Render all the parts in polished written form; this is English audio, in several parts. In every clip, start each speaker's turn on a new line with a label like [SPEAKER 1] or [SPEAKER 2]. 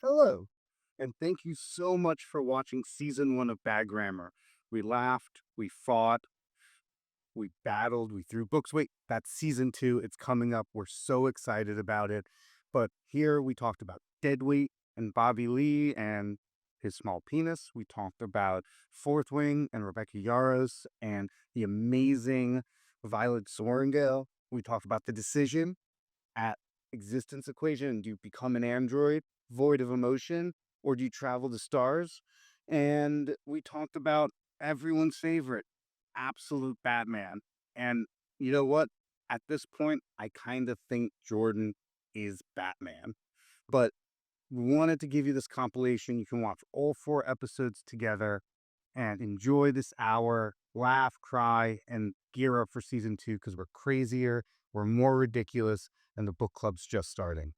[SPEAKER 1] Hello, and thank you so much for watching season one of Bad Grammar. We laughed, we fought, we battled, we threw books. Wait, that's season two. It's coming up. We're so excited about it. But here we talked about Deadweight and Bobby Lee and his small penis. We talked about Fourth Wing and Rebecca Yaros and the amazing Violet Sorrengail. We talked about the decision at existence equation. Do you become an android void of emotion, or do you travel to stars? And we talked about everyone's favorite, absolute Batman. And you know what? At this point, I kind of think Jordan is Batman. But we wanted to give you this compilation. You can watch all four episodes together and enjoy this hour, laugh, cry, and gear up for season two because we're crazier, we're more ridiculous, and the book club's just starting.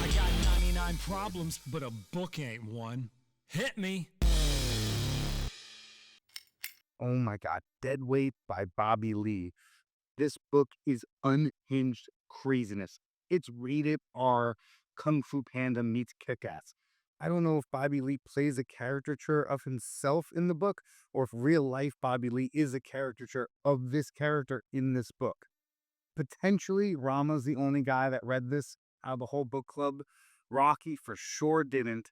[SPEAKER 2] I got 99 problems, but a book ain't one. Hit me.
[SPEAKER 1] Oh my God, Deadweight by Bobby Lee. This book is unhinged craziness. It's rated R. Kung Fu Panda meets Kick-Ass. I don't know if Bobby Lee plays a caricature of himself in the book or if real life Bobby Lee is a caricature of this character in this book. Potentially, Rama's the only guy that read this out of the whole book club. Rocky for sure didn't.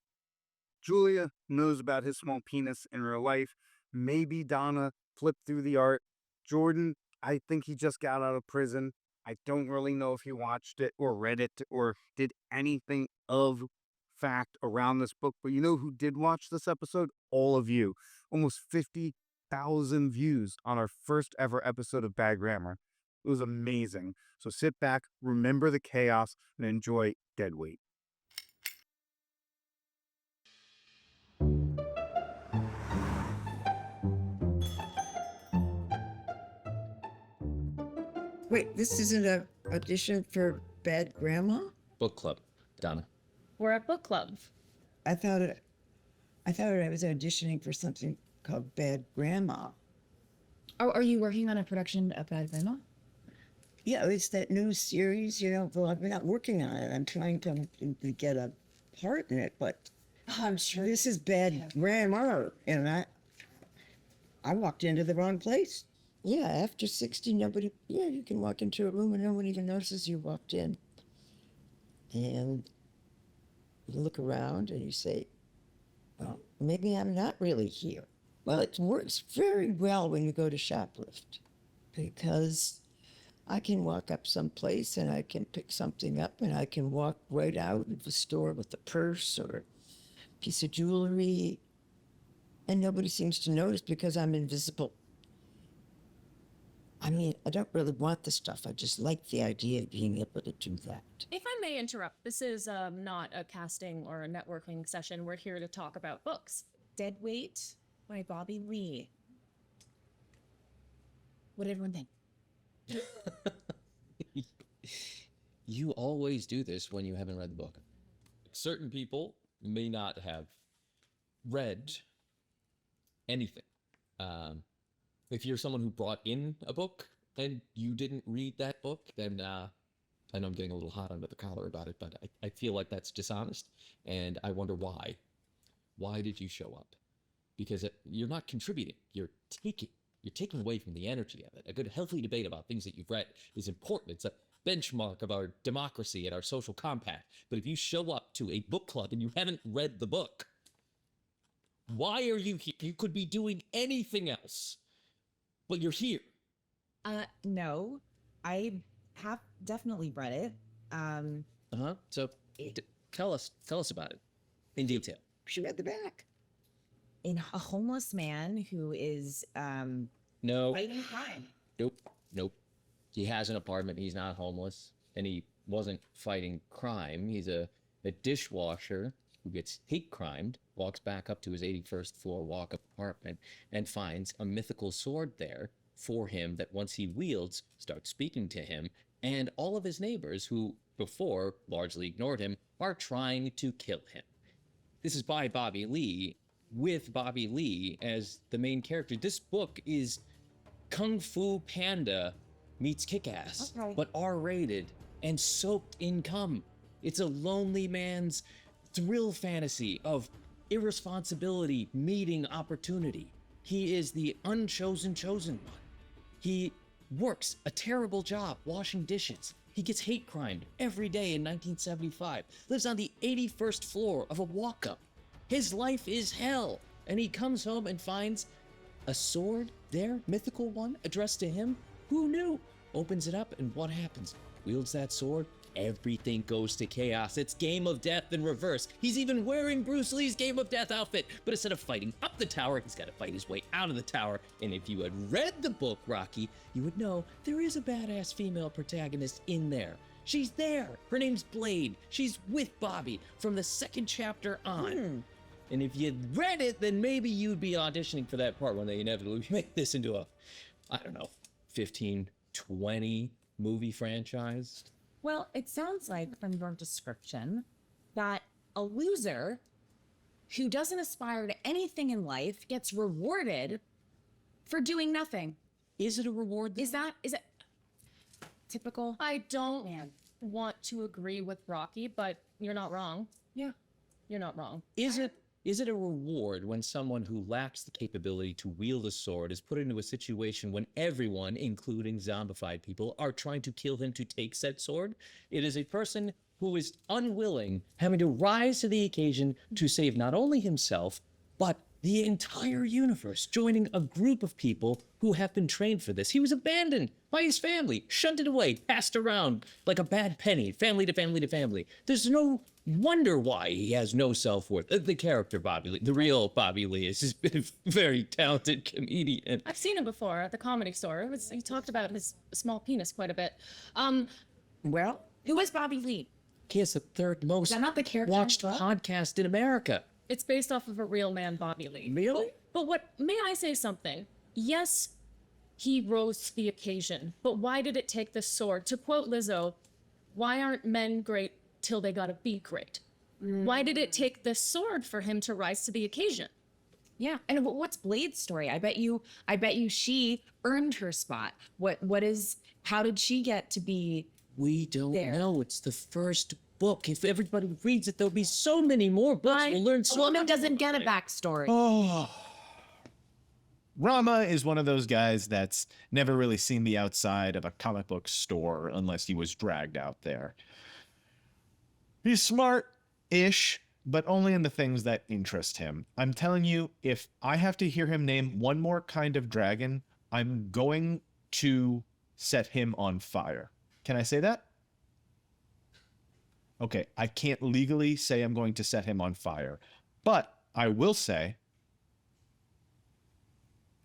[SPEAKER 1] Julia knows about his small penis in real life. Maybe Donna flipped through the art. Jordan, I think he just got out of prison. I don't really know if he watched it or read it or did anything of fact around this book. But you know who did watch this episode? All of you. Almost 50,000 views on our first ever episode of Bad Grammar. It was amazing. So sit back, remember the chaos, and enjoy Deadweight.
[SPEAKER 3] Wait, this isn't a audition for Bad Grandma?
[SPEAKER 4] Book club, Donna.
[SPEAKER 5] We're at book club.
[SPEAKER 3] I thought I was auditioning for something called Bad Grandma.
[SPEAKER 5] Oh, are you working on a production of Bad Grandma?
[SPEAKER 3] Yeah, it's that new series, well, I'm not working on it. I'm trying to get a part in it, but
[SPEAKER 5] I'm sure.
[SPEAKER 3] this is Bad Grandma, and I walked into the wrong place. Yeah, after 60, you can walk into a room and no one even notices you walked in. And you look around and you say, well, maybe I'm not really here. Well, it works very well when you go to shoplift because I can walk up someplace and I can pick something up and I can walk right out of the store with a purse or a piece of jewelry and nobody seems to notice because I'm invisible. I mean, I don't really want the stuff. I just like the idea of being able to do that.
[SPEAKER 5] If I may interrupt, this is not a casting or a networking session. We're here to talk about books. Deadweight by Bobby Lee. What did everyone think?
[SPEAKER 4] You always do this when you haven't read the book. Certain people may not have read anything. If you're someone who brought in a book and you didn't read that book, then I know I'm getting a little hot under the collar about it, but I feel like that's dishonest, and I wonder why. Why did you show up? Because you're not contributing, you're taking away from the energy of it. A good, healthy debate about things that you've read is important. It's a benchmark of our democracy and our social compact. But if you show up to a book club and you haven't read the book, why are you here? You could be doing anything else, but you're here.
[SPEAKER 6] No, I have definitely read it.
[SPEAKER 4] So tell us about it in detail.
[SPEAKER 3] She read the back.
[SPEAKER 6] In a homeless man who is
[SPEAKER 4] No.
[SPEAKER 6] fighting crime.
[SPEAKER 4] Nope. He has an apartment. He's not homeless, and he wasn't fighting crime. He's a dishwasher who gets hate crimed, walks back up to his 81st floor walk-up apartment, and finds a mythical sword there for him that once he wields, starts speaking to him, and all of his neighbors who before largely ignored him are trying to kill him. This is by Bobby Lee, with Bobby Lee as the main character. This book is Kung Fu Panda meets Kick-Ass,
[SPEAKER 6] Okay.
[SPEAKER 4] but R-rated and soaked in cum. It's a lonely man's thrill fantasy of irresponsibility meeting opportunity. He is the unchosen chosen one. He works a terrible job washing dishes. He gets hate crimed every day in 1975. Lives on the 81st floor of a walk-up. His life is hell. And he comes home and finds a sword there, mythical one, addressed to him. Who knew? Opens it up, and what happens? Wields that sword, everything goes to chaos. It's Game of Death in reverse. He's even wearing Bruce Lee's Game of Death outfit, but instead of fighting up the tower, he's got to fight his way out of the tower. And if you had read the book, Rocky, you would know there is a badass female protagonist in there. She's there. Her name's Blade. She's with Bobby from the second chapter on. And if you'd read it, then maybe you'd be auditioning for that part when they inevitably make this into a, I don't know, 15, 20 movie franchise.
[SPEAKER 6] Well, it sounds like from your description that a loser who doesn't aspire to anything in life gets rewarded for doing nothing.
[SPEAKER 4] Is it a reward?
[SPEAKER 6] Is it typical?
[SPEAKER 5] I don't
[SPEAKER 6] Man.
[SPEAKER 5] want to agree with Rocky, but you're not wrong.
[SPEAKER 6] Yeah.
[SPEAKER 5] You're not wrong.
[SPEAKER 4] Is it a reward when someone who lacks the capability to wield a sword is put into a situation when everyone, including zombified people, are trying to kill him to take said sword? It is a person who is unwilling, having to rise to the occasion to save not only himself, but the entire universe, joining a group of people who have been trained for this. He was abandoned by his family, shunted away, passed around like a bad penny, family to family to family. There's no wonder why he has no self-worth. The character Bobby Lee, the real Bobby Lee, is just been a very talented comedian.
[SPEAKER 5] I've seen him before at the Comedy Store. He talked about his small penis quite a bit.
[SPEAKER 6] Well, who is Bobby Lee?
[SPEAKER 4] He has the third most
[SPEAKER 6] Is that not the character
[SPEAKER 4] watched
[SPEAKER 6] as well?
[SPEAKER 4] podcast in America.
[SPEAKER 5] It's based off of a real man, Bobby Lee.
[SPEAKER 4] Really?
[SPEAKER 5] But may I say something? Yes, he rose to the occasion, but why did it take the sword? To quote Lizzo, why aren't men great till they gotta be great? Why did it take the sword for him to rise to the occasion?
[SPEAKER 6] Yeah. And what's Blade's story? I bet you she earned her spot. How did she get to be
[SPEAKER 4] We don't
[SPEAKER 6] There.
[SPEAKER 4] know. It's the first book. If everybody reads it, there'll be so many more books. We'll learn
[SPEAKER 6] a
[SPEAKER 4] so
[SPEAKER 6] woman
[SPEAKER 4] much.
[SPEAKER 6] doesn't get a backstory?
[SPEAKER 7] Oh. Rama is one of those guys that's never really seen the outside of a comic book store unless he was dragged out there. He's smart-ish, but only in the things that interest him. I'm telling you, if I have to hear him name one more kind of dragon, I'm going to set him on fire. Can I say that? Okay, I can't legally say I'm going to set him on fire, but I will say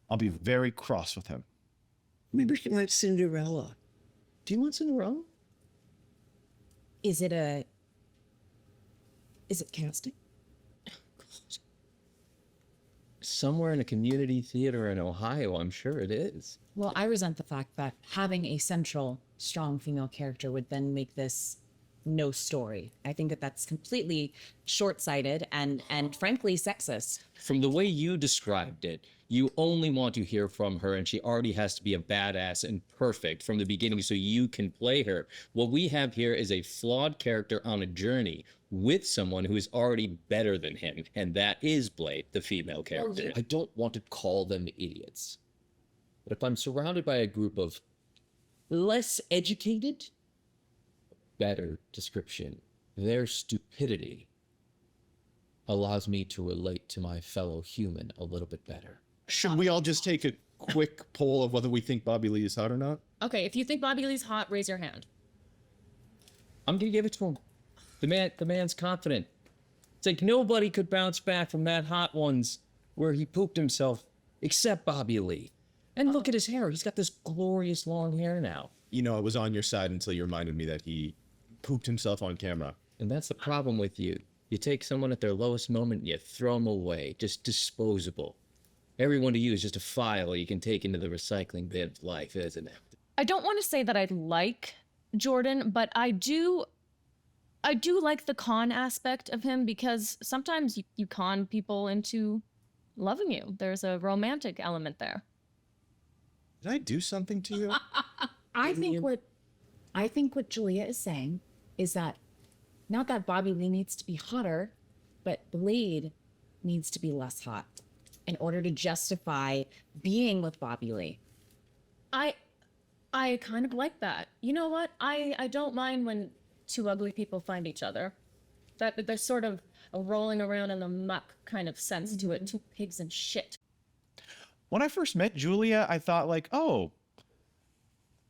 [SPEAKER 7] I'll be very cross with him.
[SPEAKER 3] Maybe she wants Cinderella.
[SPEAKER 4] Do you want Cinderella?
[SPEAKER 6] Is it casting?
[SPEAKER 4] Somewhere in a community theater in Ohio, I'm sure it is.
[SPEAKER 6] Well, I resent the fact that having a central, strong female character would then make this no story. I think that that's completely short-sighted and frankly sexist.
[SPEAKER 4] From the way you described it, you only want to hear from her, and she already has to be a badass and perfect from the beginning so you can play her. What we have here is a flawed character on a journey with someone who is already better than him, and that is Blade, the female character. I don't want to call them idiots, but if I'm surrounded by a group of less educated, better description, their stupidity allows me to relate to my fellow human a little bit better.
[SPEAKER 7] Should we all just take a quick poll of whether we think Bobby Lee is hot or not?
[SPEAKER 5] Okay, if you think Bobby Lee's hot, raise your hand.
[SPEAKER 4] I'm gonna give it to him. The man's confident. It's like nobody could bounce back from that hot ones where he pooped himself except Bobby Lee. And look at his hair. He's got this glorious long hair now.
[SPEAKER 7] You know, I was on your side until you reminded me that he pooped himself on camera.
[SPEAKER 4] And that's the problem with you. You take someone at their lowest moment and you throw them away. Just disposable. Everyone to you is just a file you can take into the recycling bin of life, isn't it?
[SPEAKER 5] I don't want to say that I like Jordan, but I do like the con aspect of him because sometimes you con people into loving you. There's a romantic element there.
[SPEAKER 7] Did I do something to you?
[SPEAKER 6] I think what Julia is saying is that not that Bobby Lee needs to be hotter, but Blade needs to be less hot in order to justify being with Bobby Lee.
[SPEAKER 5] I kind of like that. You know what? I don't mind when two ugly people find each other. That there's sort of a rolling around in the muck kind of sense to it. Two pigs and shit.
[SPEAKER 7] When I first met Julia, I thought like, oh,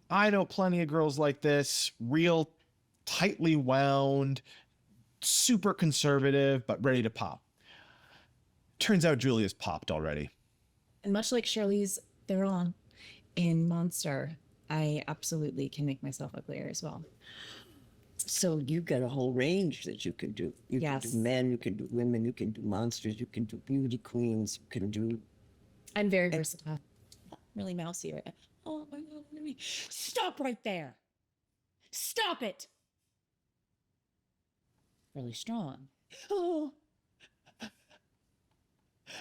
[SPEAKER 7] I know plenty of girls like this, real tightly wound, super conservative, but ready to pop. Turns out Julia's popped already.
[SPEAKER 6] And much like Shirley's Theron in Monster, I absolutely can make myself uglier as well.
[SPEAKER 3] So you've got a whole range that you can do. You
[SPEAKER 6] Yes.
[SPEAKER 3] can do men, you can do women, you can do monsters, you can do beauty queens, you can do...
[SPEAKER 6] I'm very versatile. Really mousy right now. Oh my God, let me stop right there. Stop it. Really strong. Oh,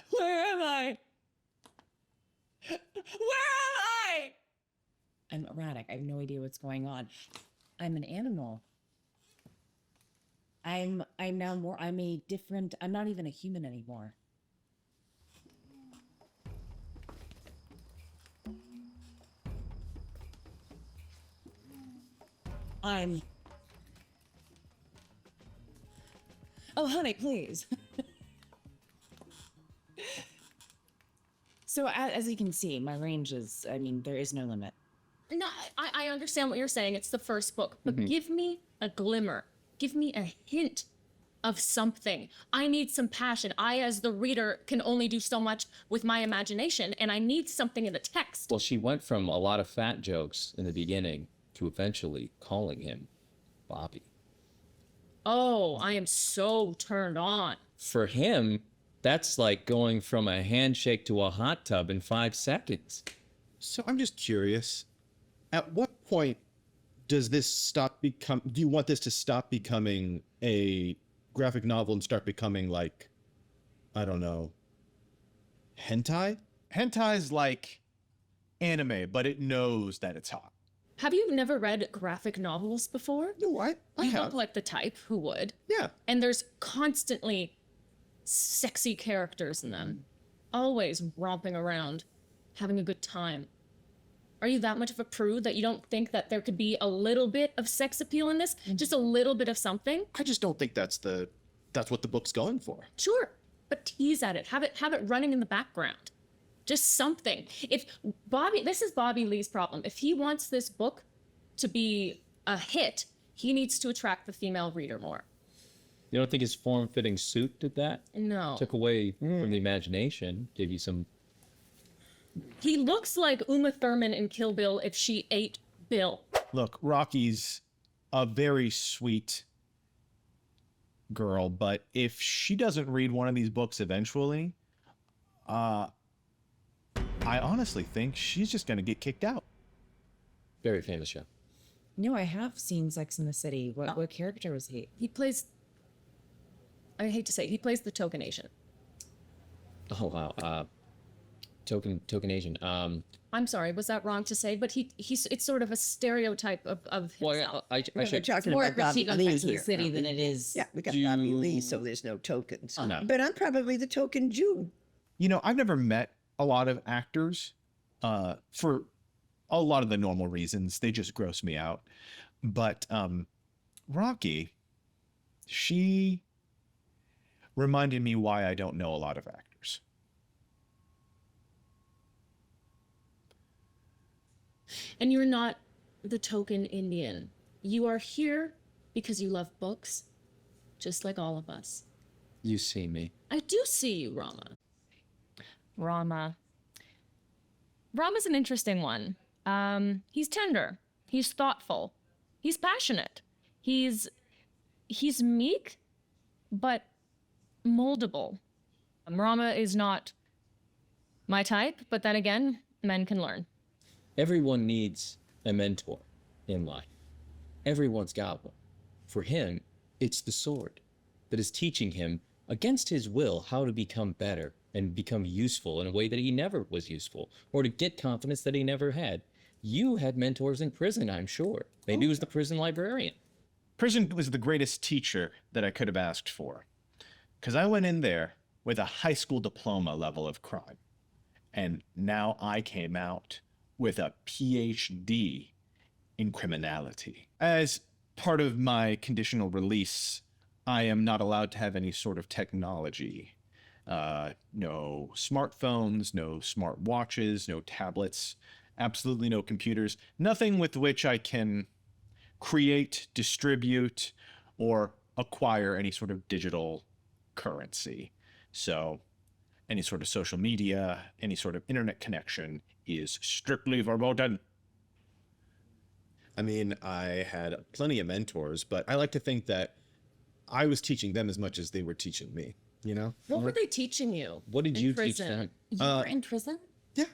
[SPEAKER 6] where am I? Where am I? I'm erratic. I have no idea what's going on. I'm an animal. I'm now more, I'm not even a human anymore. Oh, honey, please. So as you can see, my range is, there is no limit.
[SPEAKER 5] No, I understand what you're saying. It's the first book, but give me a glimmer. Give me a hint of something. I need some passion. I, as the reader, can only do so much with my imagination, and I need something in the text.
[SPEAKER 4] Well, she went from a lot of fat jokes in the beginning to eventually calling him Bobby.
[SPEAKER 5] Oh, I am so turned on.
[SPEAKER 4] For him, that's like going from a handshake to a hot tub in 5 seconds.
[SPEAKER 7] So I'm just curious, at what point does this do you want this to stop becoming a graphic novel and start becoming like, I don't know, hentai? Hentai's like anime, but it knows that it's hot.
[SPEAKER 5] Have you never read graphic novels before?
[SPEAKER 7] No, I
[SPEAKER 5] You
[SPEAKER 7] have.
[SPEAKER 5] look like the type who would.
[SPEAKER 7] Yeah.
[SPEAKER 5] And there's constantly sexy characters in them, always romping around, having a good time. Are you that much of a prude that you don't think that there could be a little bit of sex appeal in this? Just a little bit of something?
[SPEAKER 7] I just don't think that's what the book's going for.
[SPEAKER 5] Sure, but tease at it. Have it running in the background. Just something. This is Bobby Lee's problem. If he wants this book to be a hit, he needs to attract the female reader more.
[SPEAKER 4] You don't think his form-fitting suit did that?
[SPEAKER 5] No.
[SPEAKER 4] Took away from the imagination, gave you some...
[SPEAKER 5] He looks like Uma Thurman in Kill Bill if she ate Bill.
[SPEAKER 7] Look, Rocky's a very sweet girl, but if she doesn't read one of these books eventually, I honestly think she's just going to get kicked out.
[SPEAKER 4] Very famous show.
[SPEAKER 6] No, I have seen Sex in the City. What character was he?
[SPEAKER 5] He plays, I hate to say, he plays the token Asian.
[SPEAKER 4] Oh, wow. Token Asian.
[SPEAKER 5] I'm sorry, was that wrong to say? But it's sort of a stereotype of himself.
[SPEAKER 4] Well, I
[SPEAKER 3] We're
[SPEAKER 4] should...
[SPEAKER 3] talking
[SPEAKER 6] More
[SPEAKER 3] about Bobby
[SPEAKER 6] critique on
[SPEAKER 3] Lee
[SPEAKER 6] Sex in the
[SPEAKER 3] here.
[SPEAKER 6] City than it is.
[SPEAKER 3] Yeah, we got
[SPEAKER 4] Do
[SPEAKER 3] Bobby
[SPEAKER 4] you-
[SPEAKER 3] Lee, so there's no tokens.
[SPEAKER 4] No.
[SPEAKER 3] But I'm probably the token Jew.
[SPEAKER 7] You know, I've never met a lot of actors for a lot of the normal reasons. They just gross me out. But Rocky, she reminded me why I don't know a lot of actors.
[SPEAKER 5] And you're not the token Indian. You are here because you love books, just like all of us.
[SPEAKER 4] You see me.
[SPEAKER 5] I do see you, Rama. Rama's an interesting one. He's tender. He's thoughtful. He's passionate. He's meek, but moldable. Rama is not my type, but then again, men can learn.
[SPEAKER 4] Everyone needs a mentor in life. Everyone's got one. For him, it's the sword that is teaching him against his will how to become better and become useful in a way that he never was useful, or to get confidence that he never had. You had mentors in prison, I'm sure. Maybe it was the prison librarian.
[SPEAKER 7] Prison was the greatest teacher that I could have asked for. Because I went in there with a high school diploma level of crime. And now I came out with a PhD in criminality. As part of my conditional release, I am not allowed to have any sort of technology. No smartphones, no smart watches, no tablets, absolutely no computers, nothing with which I can create, distribute, or acquire any sort of digital currency. So any sort of social media, any sort of internet connection is strictly verboten.
[SPEAKER 8] I mean, I had plenty of mentors, but I like to think that I was teaching them as much as they were teaching me, you know?
[SPEAKER 5] What were they teaching you?
[SPEAKER 4] What did
[SPEAKER 5] in
[SPEAKER 4] you teach
[SPEAKER 5] prison?
[SPEAKER 4] them?
[SPEAKER 6] You were in prison?
[SPEAKER 8] Yeah.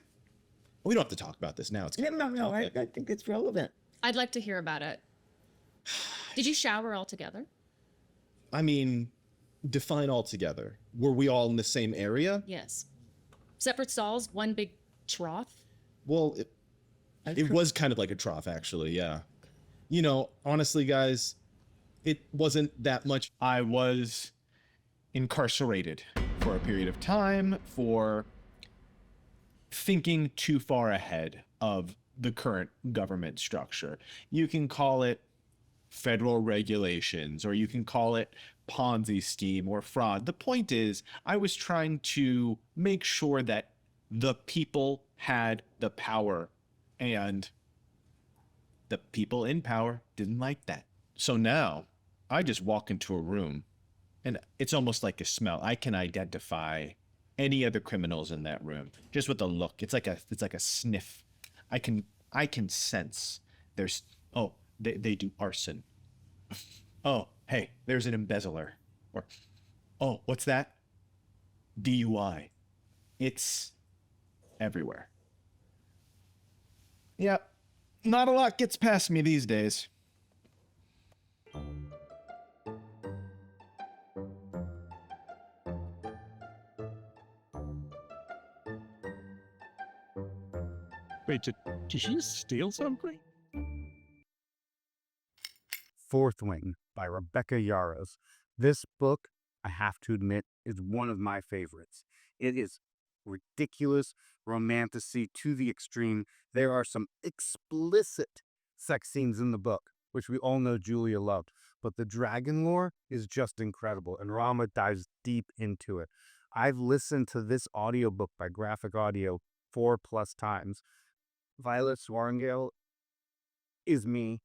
[SPEAKER 8] We don't have to talk about this now. It's
[SPEAKER 3] No, I think it's relevant.
[SPEAKER 5] I'd like to hear about it. Did you shower all together?
[SPEAKER 8] I mean, define altogether. Were we all in the same area?
[SPEAKER 5] Yes. Separate stalls, one big trough?
[SPEAKER 8] Well, it was kind of like a trough, actually, yeah. You know, honestly, guys, it wasn't that much.
[SPEAKER 7] I was incarcerated for a period of time for thinking too far ahead of the current government structure. You can call it federal regulations, or you can call it Ponzi scheme or fraud. The point is, I was trying to make sure that the people had the power, and the people in power didn't like that. So now I just walk into a room and it's almost like a smell. I can identify any other criminals in that room just with a look. It's like a sniff. I can sense there's, oh, they do arson. Oh, hey, there's an embezzler. Or, oh, what's that? DUI. It's everywhere. Yeah, not a lot gets past me these days.
[SPEAKER 2] Wait, did she steal something?
[SPEAKER 1] Fourth Wing by Rebecca Yarros. This book, I have to admit, is one of my favorites. It is ridiculous romantasy to the extreme. There are some explicit sex scenes in the book, which we all know Julia loved, but the dragon lore is just incredible, and Rama dives deep into it. I've listened to this audiobook by Graphic Audio 4+ times. Violet Swarngale is me.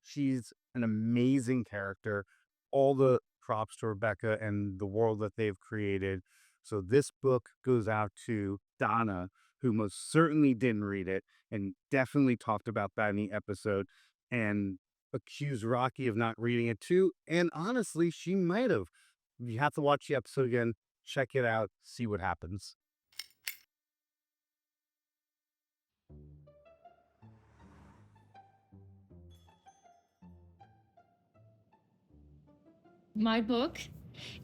[SPEAKER 1] She's an amazing character. All the props to Rebecca and the world that they've created. So this book goes out to Donna, who most certainly didn't read it and definitely talked about that in the episode and accused Rocky of not reading it too. And honestly, she might have. You have to watch the episode again, check it out, see what happens.
[SPEAKER 5] My book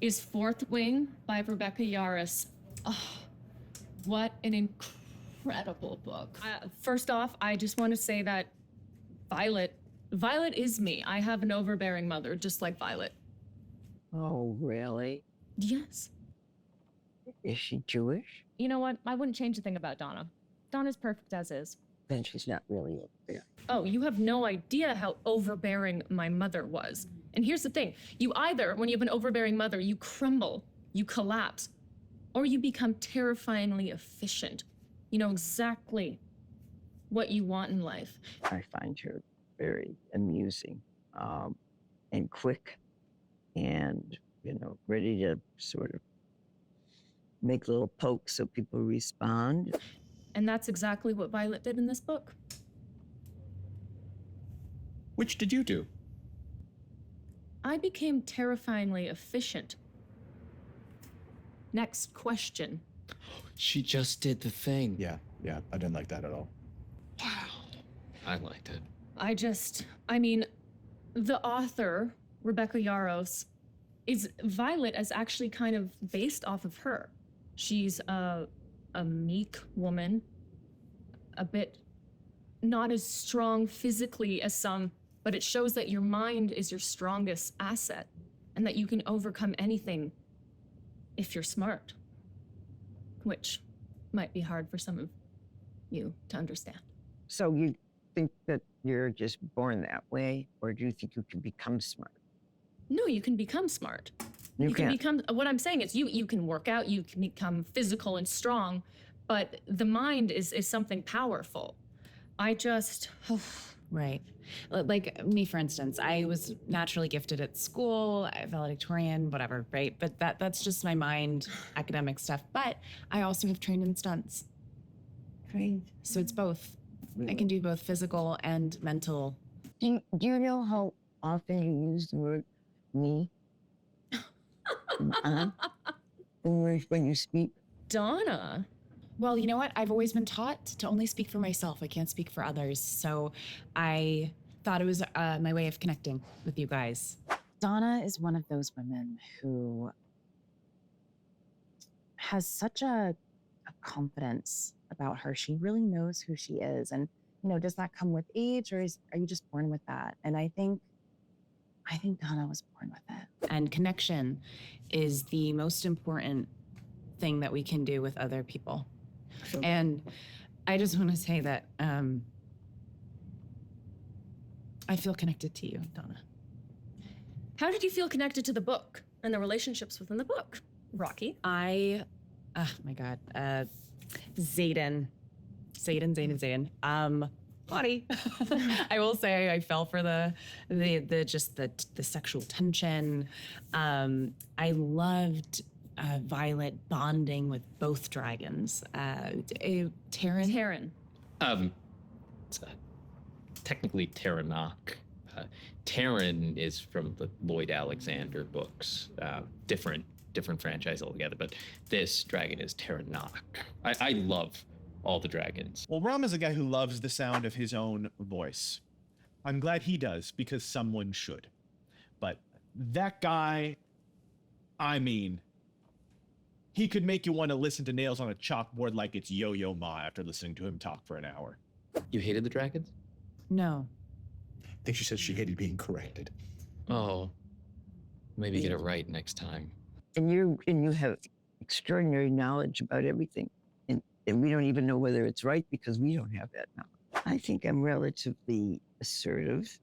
[SPEAKER 5] is Fourth Wing by Rebecca Yarros. Oh, what an incredible book. First off, I just want to say that Violet is me. I have an overbearing mother, just like Violet.
[SPEAKER 3] Oh, really?
[SPEAKER 5] Yes.
[SPEAKER 3] Is she Jewish?
[SPEAKER 5] You know what? I wouldn't change a thing about Donna. Donna's perfect as is.
[SPEAKER 3] Then she's not really over there.
[SPEAKER 5] Oh, you have no idea how overbearing my mother was. And here's the thing. You either, when you have an overbearing mother, you crumble, you collapse, or you become terrifyingly efficient. You know exactly what you want in life.
[SPEAKER 3] I find her very amusing and quick and, ready to sort of make little pokes so people respond.
[SPEAKER 5] And that's exactly what Violet did in this book.
[SPEAKER 8] Which did you do?
[SPEAKER 5] I became terrifyingly efficient. Next question.
[SPEAKER 4] She just did the thing.
[SPEAKER 8] Yeah, I didn't like that at all.
[SPEAKER 4] Wow. I liked it.
[SPEAKER 5] The author, Rebecca Yarros, is Violet is actually kind of based off of her. She's a meek woman, a bit not as strong physically as some, but it shows that your mind is your strongest asset and that you can overcome anything if you're smart, which might be hard for some of you to understand.
[SPEAKER 3] So you think that you're just born that way, or do you think you can become smart?
[SPEAKER 5] No, you can become smart.
[SPEAKER 3] You
[SPEAKER 5] can
[SPEAKER 3] can't.
[SPEAKER 5] become, what I'm saying is you can work out, you can become physical and strong, but the mind is something powerful. I just,
[SPEAKER 6] Right. Like me, for instance, I was naturally gifted at school, valedictorian, whatever, right? But that's just my mind, academic stuff. But I also have trained in stunts.
[SPEAKER 3] Trained.
[SPEAKER 6] So it's both. I can do both physical and mental.
[SPEAKER 3] Do you know how often you use the word me? When you speak?
[SPEAKER 5] Donna.
[SPEAKER 6] Well, you know what? I've always been taught to only speak for myself. I can't speak for others. So I thought it was my way of connecting with you guys.
[SPEAKER 9] Donna is one of those women who has such a confidence about her. She really knows who she is. And, you know, does that come with age, or are you just born with that? And I think Donna was born with it.
[SPEAKER 6] And connection is the most important thing that we can do with other people. And I just want to say that I feel connected to you, Donna.
[SPEAKER 5] How did you feel connected to the book and the relationships within the book, Rocky?
[SPEAKER 6] Oh my God, Zayden. Buddy. I will say I fell for the sexual tension. I loved Violet bonding with both dragons. Taryn.
[SPEAKER 4] It's technically Taranok. Taryn is from the Lloyd Alexander books. Different franchise altogether, but this dragon is Taranok. I love all the dragons.
[SPEAKER 7] Well, Ram is a guy who loves the sound of his own voice. I'm glad he does, because someone should. But that guy, I mean, he could make you want to listen to nails on a chalkboard like it's Yo-Yo Ma after listening to him talk for an hour.
[SPEAKER 4] You hated the dragons?
[SPEAKER 6] No.
[SPEAKER 8] I think she said she hated being corrected.
[SPEAKER 4] Oh, maybe get it right next time.
[SPEAKER 3] And you have extraordinary knowledge about everything. And we don't even know whether it's right because we don't have that knowledge. I think I'm relatively assertive,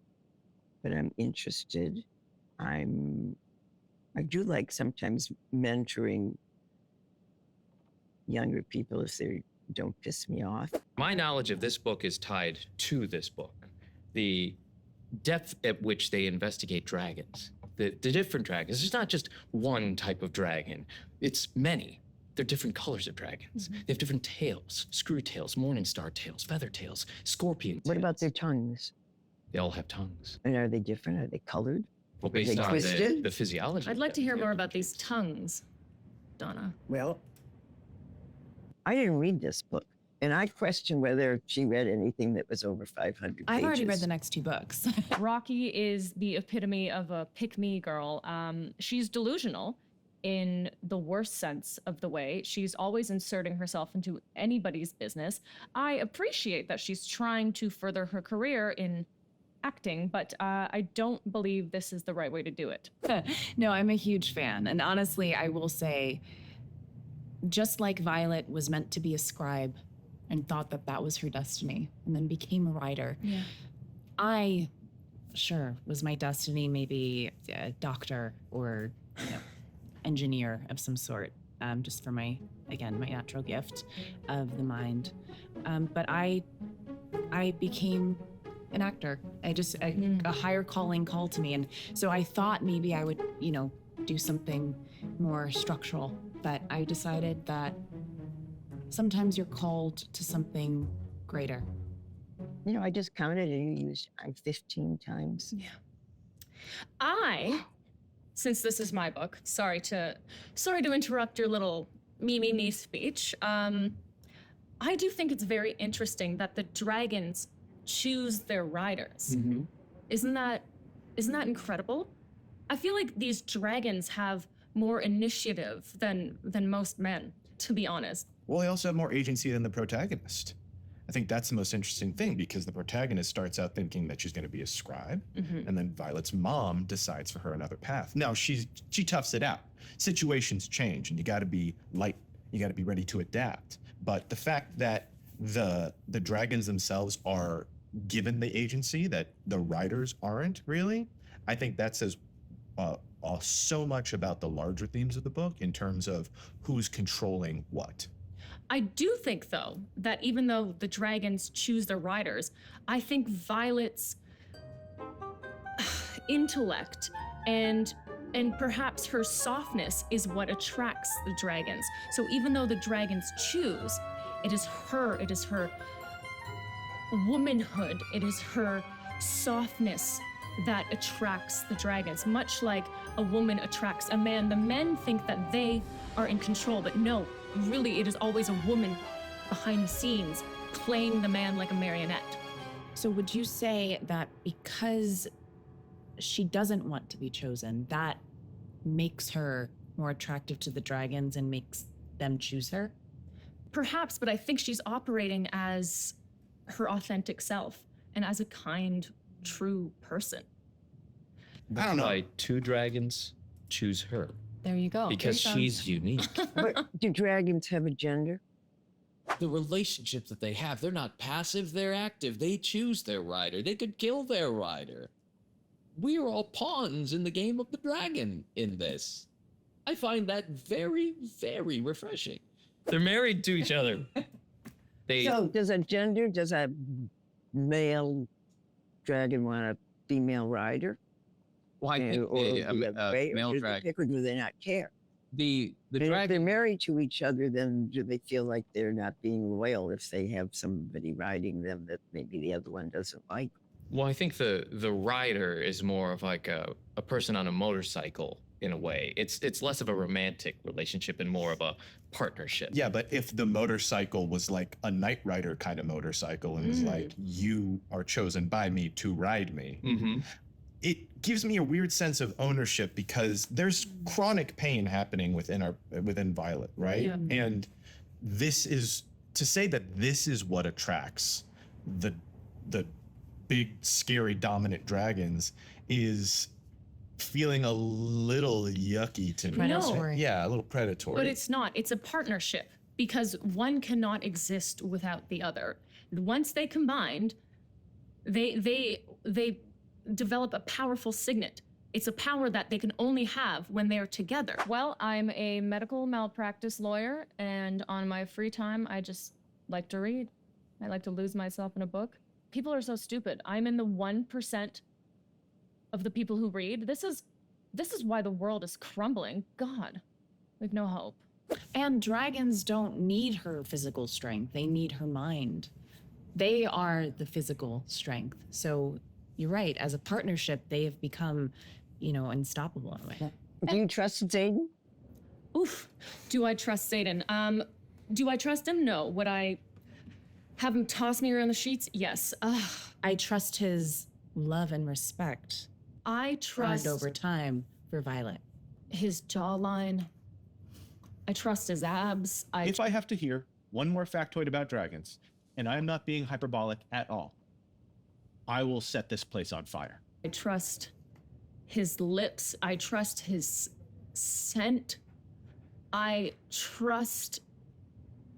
[SPEAKER 3] but I'm interested. I do like sometimes mentoring younger people if they don't piss me off.
[SPEAKER 4] My knowledge of this book is tied to this book. The depth at which they investigate dragons, the different dragons. It's not just one type of dragon, it's many. They're different colors of dragons. Mm-hmm. They have different tails, screw tails, morning star tails, feather tails, scorpion tails.
[SPEAKER 3] What about their tongues?
[SPEAKER 4] They all have tongues.
[SPEAKER 3] And are they different? Are they colored?
[SPEAKER 4] Well, based on the physiology.
[SPEAKER 5] I'd like to hear more about these tongues, Donna.
[SPEAKER 3] Well, I didn't read this book, and I question whether she read anything that was over 500 pages.
[SPEAKER 6] I've already read the next 2 books.
[SPEAKER 5] Rocky is the epitome of a pick-me girl. She's delusional in the worst sense of the way. She's always inserting herself into anybody's business. I appreciate that she's trying to further her career in acting, but I don't believe this is the right way to do it.
[SPEAKER 6] No, I'm a huge fan. And honestly, I will say, just like Violet was meant to be a scribe and thought that that was her destiny and then became a writer, I, was my destiny maybe a doctor or engineer of some sort, just for my natural gift of the mind. But I became an actor. A higher calling called to me. And so I thought maybe I would, do something more structural. But I decided that sometimes you're called to something greater.
[SPEAKER 3] I just counted and you used 15 times.
[SPEAKER 5] Yeah. Since this is my book, sorry to interrupt your little me speech. I do think it's very interesting that the dragons choose their riders. Mm-hmm. Isn't that incredible? I feel like these dragons have more initiative than most men, to be honest.
[SPEAKER 7] Well, they also have more agency than the protagonist. I think that's the most interesting thing, because the protagonist starts out thinking that she's going to be a scribe, and then Violet's mom decides for her another path. Now, she toughs it out. Situations change, and you got to be light. You got to be ready to adapt. But the fact that the dragons themselves are given the agency that the writers aren't really, I think that says so much about the larger themes of the book in terms of who's controlling what.
[SPEAKER 5] I do think, though, that even though the dragons choose their riders, I think Violet's intellect and perhaps her softness is what attracts the dragons. So even though the dragons choose, it is her womanhood, it is her softness that attracts the dragons, much like a woman attracts a man. The men think that they are in control, but no, really it is always a woman behind the scenes playing the man like a marionette.
[SPEAKER 6] So would you say that because she doesn't want to be chosen, that makes her more attractive to the dragons and makes them choose her?
[SPEAKER 5] Perhaps, but I think she's operating as her authentic self and as a kind, true person.
[SPEAKER 7] I don't know.
[SPEAKER 4] Why 2 dragons choose her.
[SPEAKER 5] There you go.
[SPEAKER 4] Because she's unique.
[SPEAKER 3] But do dragons have a gender?
[SPEAKER 4] The relationships that they have, they're not passive, they're active. They choose their rider. They could kill their rider. We are all pawns in the game of the dragon in this. I find that very, very refreshing. They're married to each other.
[SPEAKER 3] So does a male dragon want a female rider?
[SPEAKER 4] Well, I think male dragon.
[SPEAKER 3] Or do they not care?
[SPEAKER 4] The
[SPEAKER 3] And if they're
[SPEAKER 4] dragon.
[SPEAKER 3] married to each other, then do they feel like they're not being loyal if they have somebody riding them that maybe the other one doesn't like?
[SPEAKER 10] Well, I think the rider is more of like a person on a motorcycle in a way. It's less of a romantic relationship and more of a partnership.
[SPEAKER 7] Yeah, but if the motorcycle was like a Knight Rider kind of motorcycle and was like, you are chosen by me to ride me, it gives me a weird sense of ownership, because there's chronic pain happening within Violet, right?
[SPEAKER 5] Yeah.
[SPEAKER 7] And this is to say that this is what attracts the big, scary, dominant dragons is feeling a little yucky to me.
[SPEAKER 6] Predatory.
[SPEAKER 7] Yeah, a little predatory.
[SPEAKER 5] But it's not. It's a partnership because one cannot exist without the other. Once they combined, they develop a powerful signet. It's a power that they can only have when they're together. Well, I'm a medical malpractice lawyer, and on my free time, I just like to read. I like to lose myself in a book. People are so stupid. I'm in the 1% of the people who read. This is why the world is crumbling. God, we've no hope.
[SPEAKER 6] And dragons don't need her physical strength. They need her mind. They are the physical strength. So you're right. As a partnership, they have become, unstoppable in a way.
[SPEAKER 3] Do you trust Zayden?
[SPEAKER 5] Oof. Do I trust Zayden? Do I trust him? No. Would I have him toss me around the sheets? Yes.
[SPEAKER 6] I trust his love and respect
[SPEAKER 5] I trust
[SPEAKER 6] earned over time for Violet.
[SPEAKER 5] his jawline. I trust his abs.
[SPEAKER 7] If I have to hear one more factoid about dragons, and I am not being hyperbolic at all, I will set this place on fire.
[SPEAKER 5] I trust his lips. I trust his scent. I trust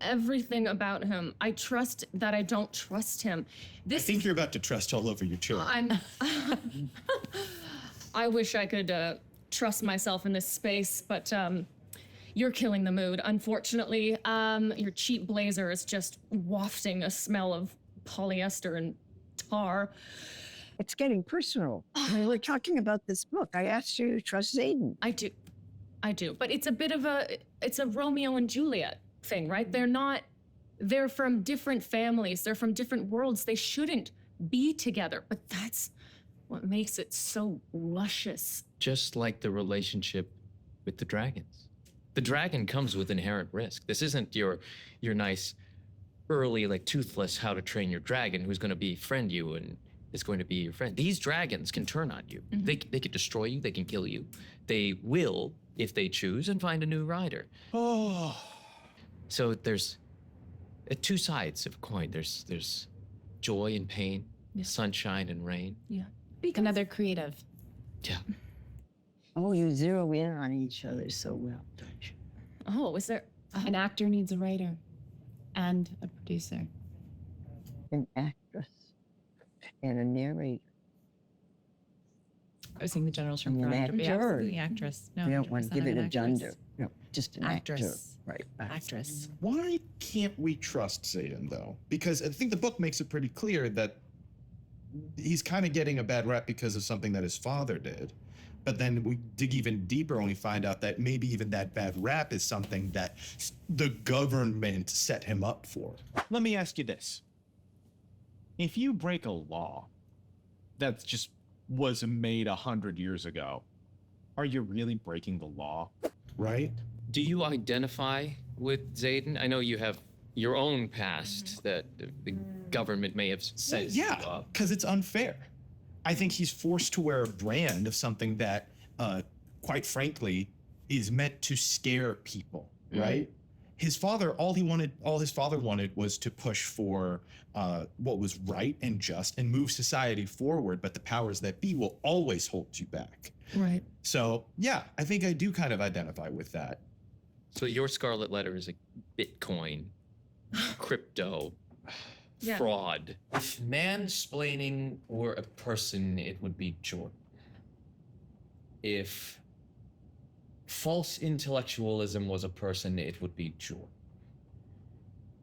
[SPEAKER 5] everything about him. I trust that I don't trust him.
[SPEAKER 7] I think you're about to trust all over your children.
[SPEAKER 5] I wish I could trust myself in this space, but you're killing the mood. Unfortunately, your cheap blazer is just wafting a smell of polyester and tar.
[SPEAKER 3] It's getting personal. We were talking about this book. I asked you to trust Zayden.
[SPEAKER 5] I do. But it's a bit of it's a Romeo and Juliet thing, right? They're from different families. They're from different worlds. They shouldn't be together. But that's what makes it so luscious.
[SPEAKER 10] Just like the relationship with the dragons. The dragon comes with inherent risk. This isn't your nice early like toothless How to Train Your Dragon who's going to befriend you and is going to be your friend. These dragons can turn on you. They can destroy you. They can kill you. They will, if they choose, and find a new rider.
[SPEAKER 7] Oh.
[SPEAKER 10] So there's two sides of a coin. There's joy and pain, sunshine and rain.
[SPEAKER 5] Yeah.
[SPEAKER 6] Another creative.
[SPEAKER 10] Yeah.
[SPEAKER 3] Oh, you zero in on each other so well, don't you?
[SPEAKER 5] Oh, is there?
[SPEAKER 6] An actor needs a writer and a producer.
[SPEAKER 3] An actress and a narrator.
[SPEAKER 6] I was saying the general term
[SPEAKER 3] And
[SPEAKER 6] for
[SPEAKER 3] an
[SPEAKER 6] actor, but yeah,
[SPEAKER 3] actor.
[SPEAKER 6] absolutely actress. No,
[SPEAKER 3] We don't want to
[SPEAKER 6] 100%
[SPEAKER 3] give it
[SPEAKER 6] an
[SPEAKER 3] a
[SPEAKER 6] actress.
[SPEAKER 3] gender. No, just an actor.
[SPEAKER 6] Actress.
[SPEAKER 3] Right.
[SPEAKER 6] Actress.
[SPEAKER 7] Why can't we trust Zayden, though? Because I think the book makes it pretty clear that he's kind of getting a bad rap because of something that his father did. But then we dig even deeper and we find out that maybe even that bad rap is something that the government set him up for. Let me ask you this. If you break a law that just was made 100 years ago, are you really breaking the law? Right?
[SPEAKER 10] Do you identify with Zayden? I know you have your own past that the government may have set you
[SPEAKER 7] Yeah,
[SPEAKER 10] up.
[SPEAKER 7] because it's unfair. I think he's forced to wear a brand of something that, quite frankly, is meant to scare people, right? His father, all his father wanted was to push for what was right and just and move society forward, but the powers that be will always hold you back.
[SPEAKER 5] Right.
[SPEAKER 7] So, yeah, I think I do kind of identify with that.
[SPEAKER 10] So your scarlet letter is a Bitcoin, crypto,
[SPEAKER 5] Yeah.
[SPEAKER 10] fraud. If mansplaining were a person, it would be Jordan. If false intellectualism was a person, it would be Jordan.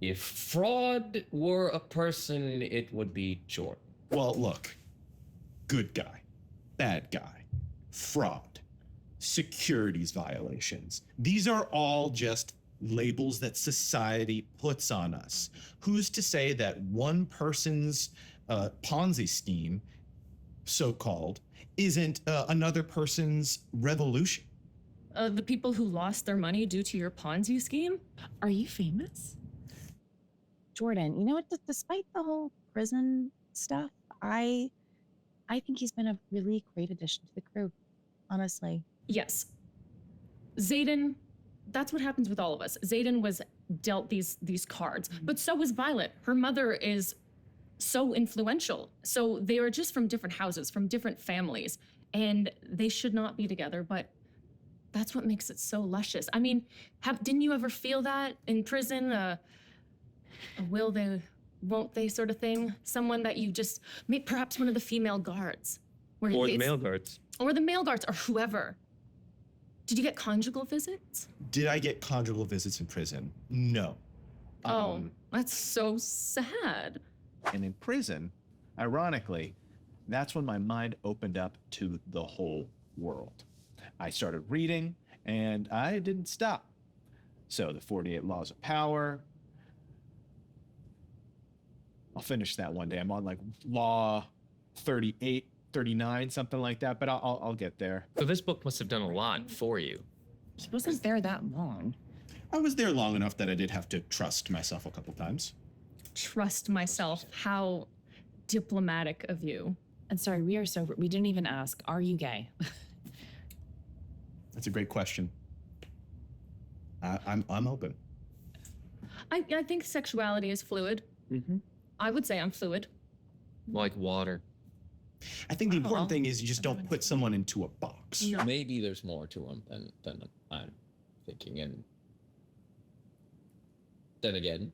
[SPEAKER 10] If fraud were a person, it would be Jordan.
[SPEAKER 7] Well, look, good guy, bad guy, fraud, securities violations. These are all just labels that society puts on us. Who's to say that one person's Ponzi scheme, so-called, isn't another person's revolution?
[SPEAKER 5] The people who lost their money due to your Ponzi scheme?
[SPEAKER 6] Are you famous?
[SPEAKER 9] Jordan, you know what? Despite the whole prison stuff, I think he's been a really great addition to the crew, honestly.
[SPEAKER 5] Yes. Zayden, that's what happens with all of us. Zayden was dealt these cards, but so was Violet. Her mother is so influential. So they are just from different houses, from different families, and they should not be together, but that's what makes it so luscious. I mean, didn't you ever feel that in prison? A will they, won't they sort of thing? Someone that you just, perhaps one of the female guards. Where
[SPEAKER 10] Or the
[SPEAKER 5] it's-
[SPEAKER 10] male guards.
[SPEAKER 5] Or the male guards, or whoever. Did you get conjugal visits?
[SPEAKER 7] Did I get conjugal visits in prison? No.
[SPEAKER 5] Oh, that's so sad.
[SPEAKER 7] And in prison, ironically, that's when my mind opened up to the whole world. I started reading, and I didn't stop. So the 48 Laws of Power. I'll finish that one day. I'm on like law 38, 39, something like that, but I'll get there.
[SPEAKER 10] So this book must have done a lot for you.
[SPEAKER 6] He wasn't there that long.
[SPEAKER 7] I was there long enough that I did have to trust myself a couple times.
[SPEAKER 5] Trust myself. How diplomatic of you.
[SPEAKER 6] And sorry, we didn't even ask, are you gay?
[SPEAKER 7] That's a great question. I'm open.
[SPEAKER 5] I think sexuality is fluid. I would say I'm fluid.
[SPEAKER 10] Like water.
[SPEAKER 7] I think the important thing is you just don't put someone into a box.
[SPEAKER 5] No.
[SPEAKER 4] Maybe there's more to him than I'm thinking. And then again,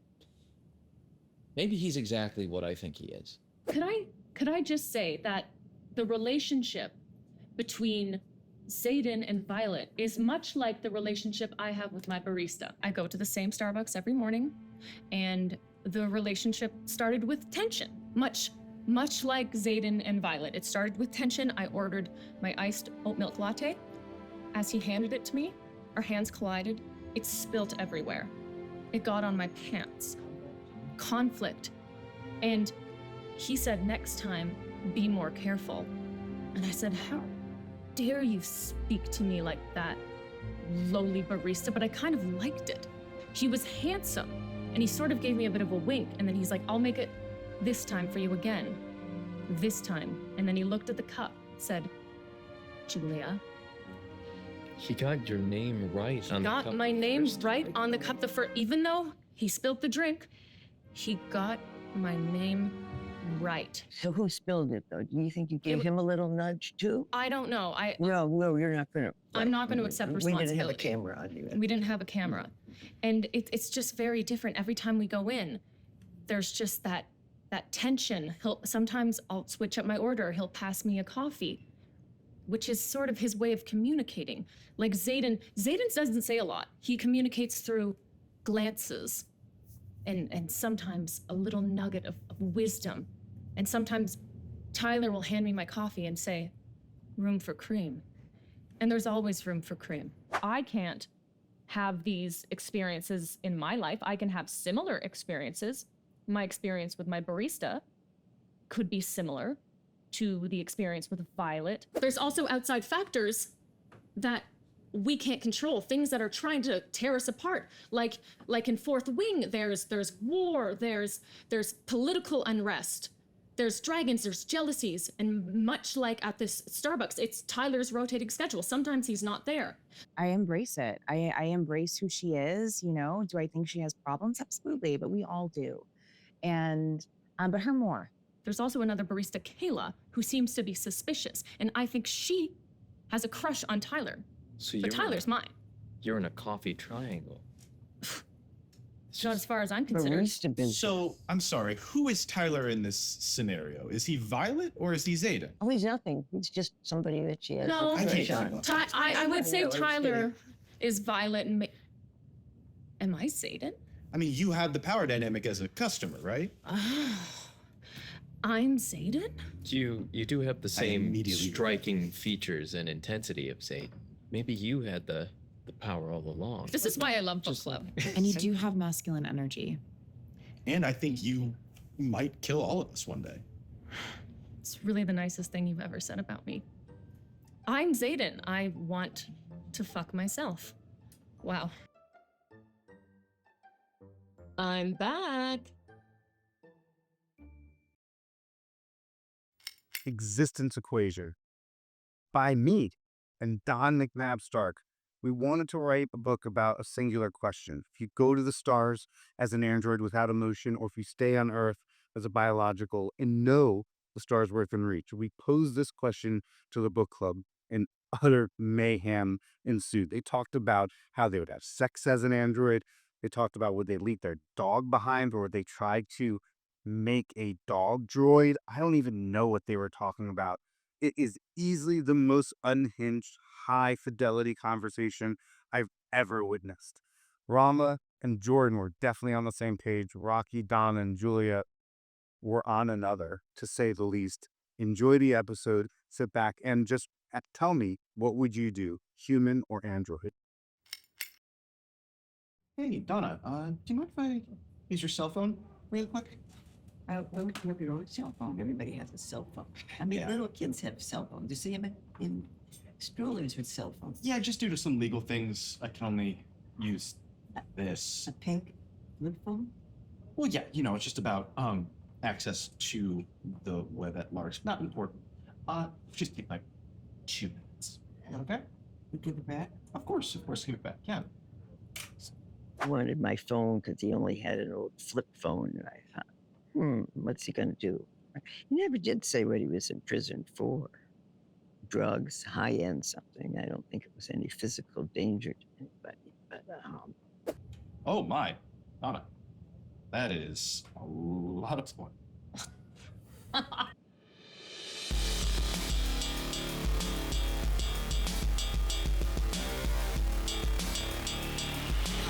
[SPEAKER 4] maybe he's exactly what I think he is.
[SPEAKER 5] Could I just say that the relationship between Zayden and Violet is much like the relationship I have with my barista. I go to the same Starbucks every morning, and the relationship started with tension, much like Zayden and Violet. It started with tension. I ordered my iced oat milk latte. As he handed it to me, our hands collided. It spilt everywhere. It got on my pants. Conflict. And he said, next time, be more careful. And I said, how dare you speak to me like that, lowly barista? But I kind of liked it. He was handsome, and he sort of gave me a bit of a wink, and then he's like, I'll make it this time for you again. this time. And then he looked at the cup, said, Julia.
[SPEAKER 10] He got your name right on the
[SPEAKER 5] Got
[SPEAKER 10] cup
[SPEAKER 5] my
[SPEAKER 10] the
[SPEAKER 5] name
[SPEAKER 10] first
[SPEAKER 5] right
[SPEAKER 10] time.
[SPEAKER 5] on the cup even though he spilled the drink, he got my name right.
[SPEAKER 3] So who spilled it, though? Do you think you gave him a little nudge, too?
[SPEAKER 5] I don't know.
[SPEAKER 3] No, you're not going to.
[SPEAKER 5] I'm not going to accept
[SPEAKER 3] We didn't have a
[SPEAKER 5] responsibility.
[SPEAKER 3] camera on you.
[SPEAKER 5] We didn't have a camera. And it's just very different. Every time we go in, there's just that tension. Sometimes I'll switch up my order. He'll pass me a coffee, which is sort of his way of communicating. Like Zayden doesn't say a lot. He communicates through glances and sometimes a little nugget of wisdom. And sometimes Tyler will hand me my coffee and say, room for cream. And there's always room for cream. I can't have these experiences in my life. I can have similar experiences. My experience with my barista could be similar to the experience with Violet. There's also outside factors that we can't control, things that are trying to tear us apart. Like in Fourth Wing, there's war, there's political unrest, there's dragons, there's jealousies, and much like at this Starbucks, it's Tyler's rotating schedule. Sometimes he's not there.
[SPEAKER 9] I embrace it. I embrace who she is. You know, do I think she has problems? Absolutely, but we all do. And but her more.
[SPEAKER 5] There's also another barista, Kayla, who seems to be suspicious, and I think she has a crush on Tyler.
[SPEAKER 10] So
[SPEAKER 5] But Tyler's mine.
[SPEAKER 10] You're in a coffee triangle.
[SPEAKER 5] Not as far as I'm considered.
[SPEAKER 3] Barista business.
[SPEAKER 7] So, I'm sorry, who is Tyler in this scenario? Is he Violet or is he Zayden?
[SPEAKER 3] Oh, he's nothing. He's just somebody that she has
[SPEAKER 5] No.
[SPEAKER 3] a crush on.
[SPEAKER 5] I would say Tyler is Violet and am I Zayden?
[SPEAKER 7] I mean, you have the power dynamic as a customer, right?
[SPEAKER 5] I'm Zayden?
[SPEAKER 10] You do have the same
[SPEAKER 7] immediately-
[SPEAKER 10] striking features and intensity of Zayden. Maybe you had the power all along.
[SPEAKER 5] This is why I love book club.
[SPEAKER 6] And you do have masculine energy.
[SPEAKER 7] And I think you might kill all of us one day.
[SPEAKER 5] It's really the nicest thing you've ever said about me. I'm Zayden. I want to fuck myself. Wow. I'm back.
[SPEAKER 1] Existence Equation by me and Don McNabb Stark. We wanted to write a book about a singular question. If you go to the stars as an android without emotion, or if you stay on Earth as a biological and know the stars within reach, we posed this question to the book club and utter mayhem ensued. They talked about how they would have sex as an android. They talked about would they leave their dog behind, or would they try to make a dog droid. I don't even know what they were talking about. It is easily the most unhinged, high fidelity conversation I've ever witnessed. Rama and Jordan were definitely on the same page. Rocky, Donna, and Julia were on another, to say the least. Enjoy the episode, sit back, and just tell me, what would you do, human or android?
[SPEAKER 7] Hey, Donna, do you mind if I use your cell phone real quick?
[SPEAKER 3] Why would you have your own cell phone? Everybody has a cell phone. I mean,
[SPEAKER 7] Yeah.
[SPEAKER 3] little kids have cell phones. You see them in strollers with cell phones.
[SPEAKER 7] Yeah, just due to some legal things, I can only use this.
[SPEAKER 3] A pink flip phone?
[SPEAKER 7] Well, yeah, it's just about access to the web at large. Not important. Just take like 2 minutes. Okay?
[SPEAKER 3] You give it back?
[SPEAKER 7] Of course, give it back. Yeah.
[SPEAKER 3] I wanted my phone because he only had an old flip phone, and I thought, what's he going to do? He never did say what he was in prison for. Drugs, high-end something. I don't think it was any physical danger to anybody. But
[SPEAKER 7] Oh my, Donna, that is a lot of fun.
[SPEAKER 2] I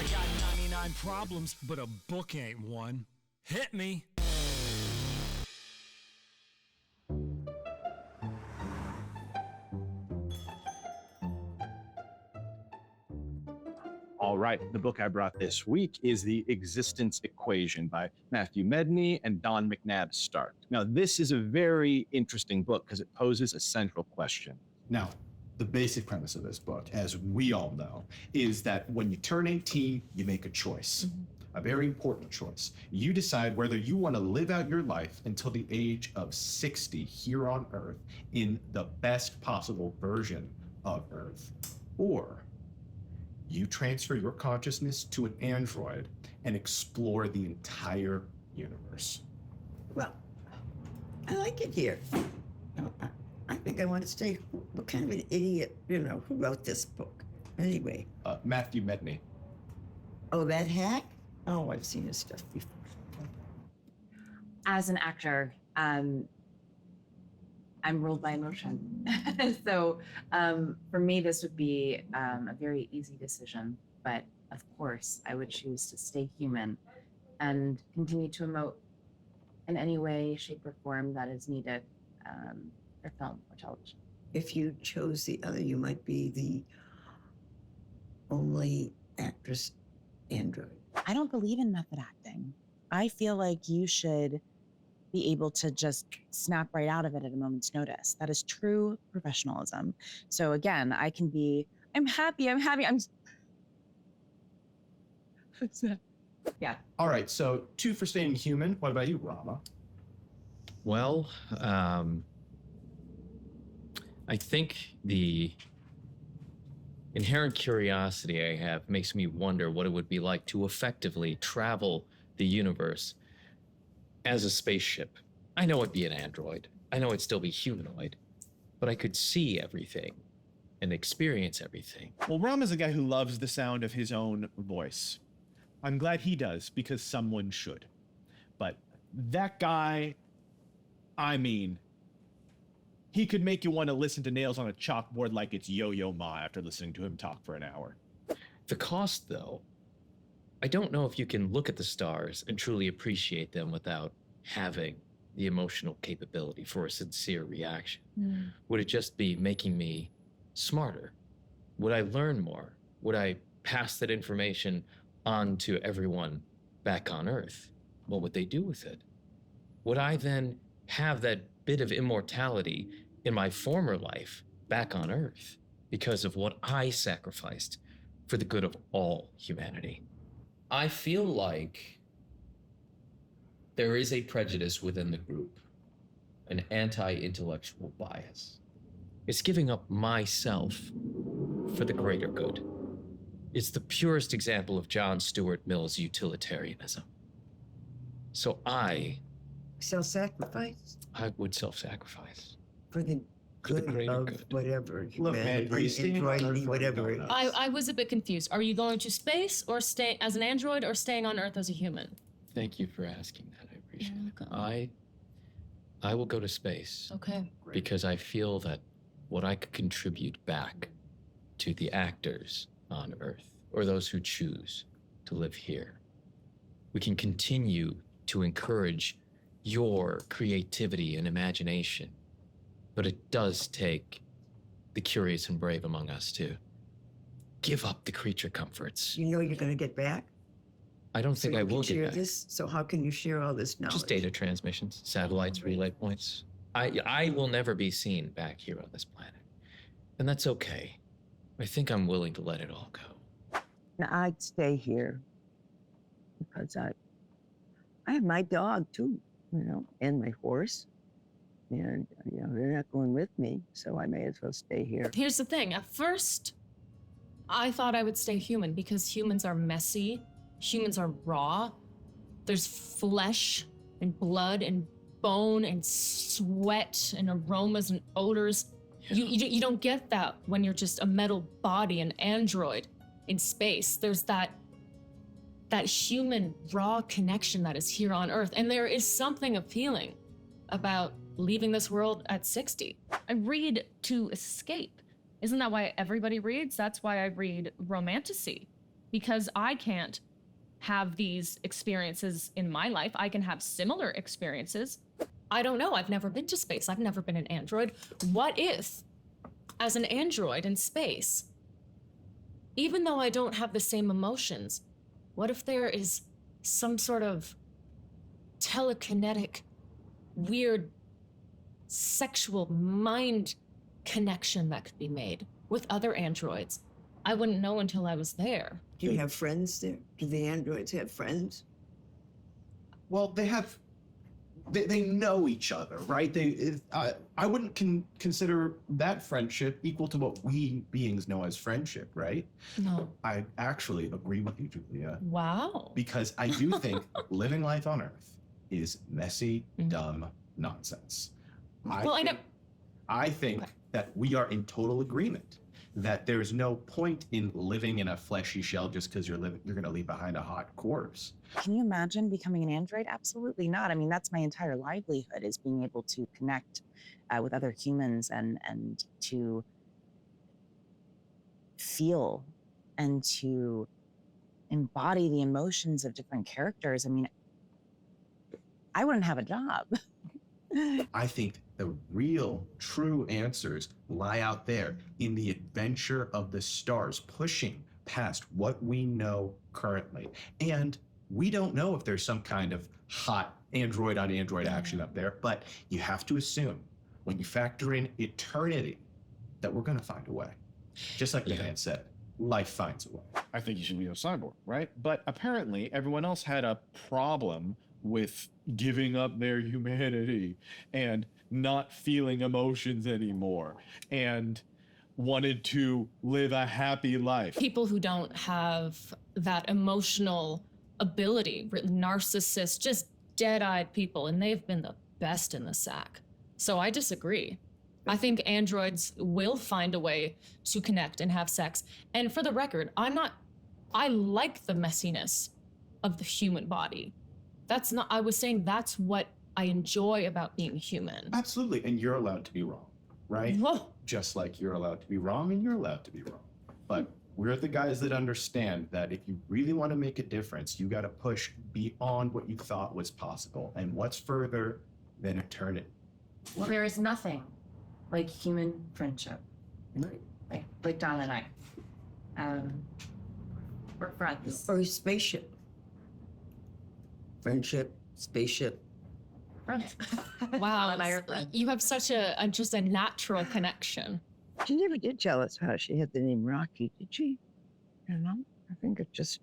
[SPEAKER 2] got 99 problems, but a book ain't one. Hit me.
[SPEAKER 7] All right, the book I brought this week is The Existence Equation by Matthew Medney and Don McNabb Stark. Now, this is a very interesting book because it poses a central question. Now, the basic premise of this book, as we all know, is that when you turn 18, you make a choice. a very important choice. You decide whether you want to live out your life until the age of 60 here on Earth in the best possible version of Earth, or you transfer your consciousness to an android and explore the entire universe.
[SPEAKER 3] Well, I like it here. No, I think I want to stay. What kind of an idiot, who wrote this book? Anyway.
[SPEAKER 7] Matthew Medney.
[SPEAKER 3] Oh, that hack? Oh, I've seen his stuff before.
[SPEAKER 9] As an actor, I'm ruled by emotion. So for me, this would be a very easy decision. But of course, I would choose to stay human and continue to emote in any way, shape, or form that is needed for film or television.
[SPEAKER 3] If you chose the other, you might be the only actress android.
[SPEAKER 9] I don't believe in method acting. I feel like you should be able to just snap right out of it at a moment's notice. That is true professionalism. So again, I'm happy. Yeah.
[SPEAKER 7] All right, so 2 for staying human. What about you, Rama?
[SPEAKER 4] Well, I think the inherent curiosity I have makes me wonder what it would be like to effectively travel the universe as a spaceship. I know it'd be an android. I know it'd still be humanoid, but I could see everything and experience everything.
[SPEAKER 7] Well, Rama's a guy who loves the sound of his own voice. I'm glad he does, because someone should. But that guy, I mean, he could make you want to listen to nails on a chalkboard like it's Yo-Yo Ma after listening to him talk for an hour.
[SPEAKER 4] The cost, though, I don't know if you can look at the stars and truly appreciate them without having the emotional capability for a sincere reaction. Would it just be making me smarter? Would I learn more? Would I pass that information on to everyone back on Earth? What would they do with it? Would I then have that bit of immortality in my former life back on Earth because of what I sacrificed for the good of all humanity?
[SPEAKER 10] I feel like there is a prejudice within the group, an anti-intellectual bias.
[SPEAKER 4] It's giving up myself for the greater good. It's the purest example of John Stuart Mill's utilitarianism. So I
[SPEAKER 3] Self-sacrifice?
[SPEAKER 4] would self-sacrifice.
[SPEAKER 3] For the good
[SPEAKER 4] greater
[SPEAKER 3] of
[SPEAKER 4] good.
[SPEAKER 3] whatever.
[SPEAKER 7] Look, man, are you staying on
[SPEAKER 3] android,
[SPEAKER 7] Earth or
[SPEAKER 3] whatever it
[SPEAKER 7] not?
[SPEAKER 3] is.
[SPEAKER 5] I was a bit confused. Are you going to space or stay as an android or staying on Earth as a human?
[SPEAKER 4] Thank you for asking that. I appreciate
[SPEAKER 5] You're
[SPEAKER 4] it.
[SPEAKER 5] welcome.
[SPEAKER 4] I will go to space
[SPEAKER 5] Okay.
[SPEAKER 4] because I feel that what I could contribute back to the actors on Earth, or those who choose to live here, we can continue to encourage your creativity and imagination. But it does take the curious and brave among us to give up the creature comforts.
[SPEAKER 3] You know you're going to get back?
[SPEAKER 4] I don't
[SPEAKER 3] So
[SPEAKER 4] think
[SPEAKER 3] you
[SPEAKER 4] I
[SPEAKER 3] can
[SPEAKER 4] will
[SPEAKER 3] share
[SPEAKER 4] get back.
[SPEAKER 3] this? So how can you share all this knowledge?
[SPEAKER 4] Just data transmissions, satellites, relay points. I will never be seen back here on this planet. And that's okay. I think I'm willing to let it all go.
[SPEAKER 3] Now, I'd stay here because I have my dog too, and my horse. And, they're not going with me, so I may as well stay here.
[SPEAKER 5] Here's the thing. At first, I thought I would stay human because humans are messy. Humans are raw. There's flesh and blood and bone and sweat and aromas and odors. You don't get that when you're just a metal body, an android in space. There's that human raw connection that is here on Earth. And there is something appealing about leaving this world at 60. I read to escape. Isn't that why everybody reads? That's why I read romantasy, because I can't have these experiences in my life. I can have similar experiences. I don't know. I've never been to space. I've never been an android. What if, as an android in space, even though I don't have the same emotions, what if there is some sort of telekinetic, weird, sexual mind connection that could be made with other androids? I wouldn't know until I was there.
[SPEAKER 3] Do you have friends there? Do the androids have friends?
[SPEAKER 7] Well, they know each other, right? I wouldn't consider that friendship equal to what we beings know as friendship, right?
[SPEAKER 5] No.
[SPEAKER 7] I actually agree with you, Julia,
[SPEAKER 5] Wow.
[SPEAKER 7] because I do think living life on Earth is messy, dumb nonsense. I think that we are in total agreement that there's no point in living in a fleshy shell just because you're going to leave behind a hot corpse.
[SPEAKER 9] Can you imagine becoming an android? Absolutely not. I mean, that's my entire livelihood, is being able to connect with other humans and to feel and to embody the emotions of different characters. I mean, I wouldn't have a job.
[SPEAKER 7] I think the real, true answers lie out there in the adventure of the stars, pushing past what we know currently. And we don't know if there's some kind of hot android on android action up there, but you have to assume when you factor in eternity that we're going to find a way. Just like the man said, life finds a way.
[SPEAKER 11] I think you should be a cyborg, right? But apparently everyone else had a problem with giving up their humanity and not feeling emotions anymore and wanted to live a happy life.
[SPEAKER 5] People who don't have that emotional ability, narcissists, just dead-eyed people, and they've been the best in the sack. So I disagree. I think androids will find a way to connect and have sex. And for the record, I like the messiness of the human body. I was saying that's what I enjoy about being human.
[SPEAKER 7] Absolutely. And you're allowed to be wrong, right?
[SPEAKER 5] Whoa.
[SPEAKER 7] Just like you're allowed to be wrong and you're allowed to be wrong. But we're the guys that understand that if you really want to make a difference, you got to push beyond what you thought was possible. And what's further than eternity?
[SPEAKER 6] Well, there is nothing like human friendship. Like Don and I. We're friends.
[SPEAKER 3] Or a spaceship? Friendship, spaceship.
[SPEAKER 6] Friends.
[SPEAKER 5] Wow,
[SPEAKER 6] and I are friends.
[SPEAKER 5] you have such just a natural connection.
[SPEAKER 3] She never did tell us how she had the name Rocky, did she? You know, I think it just,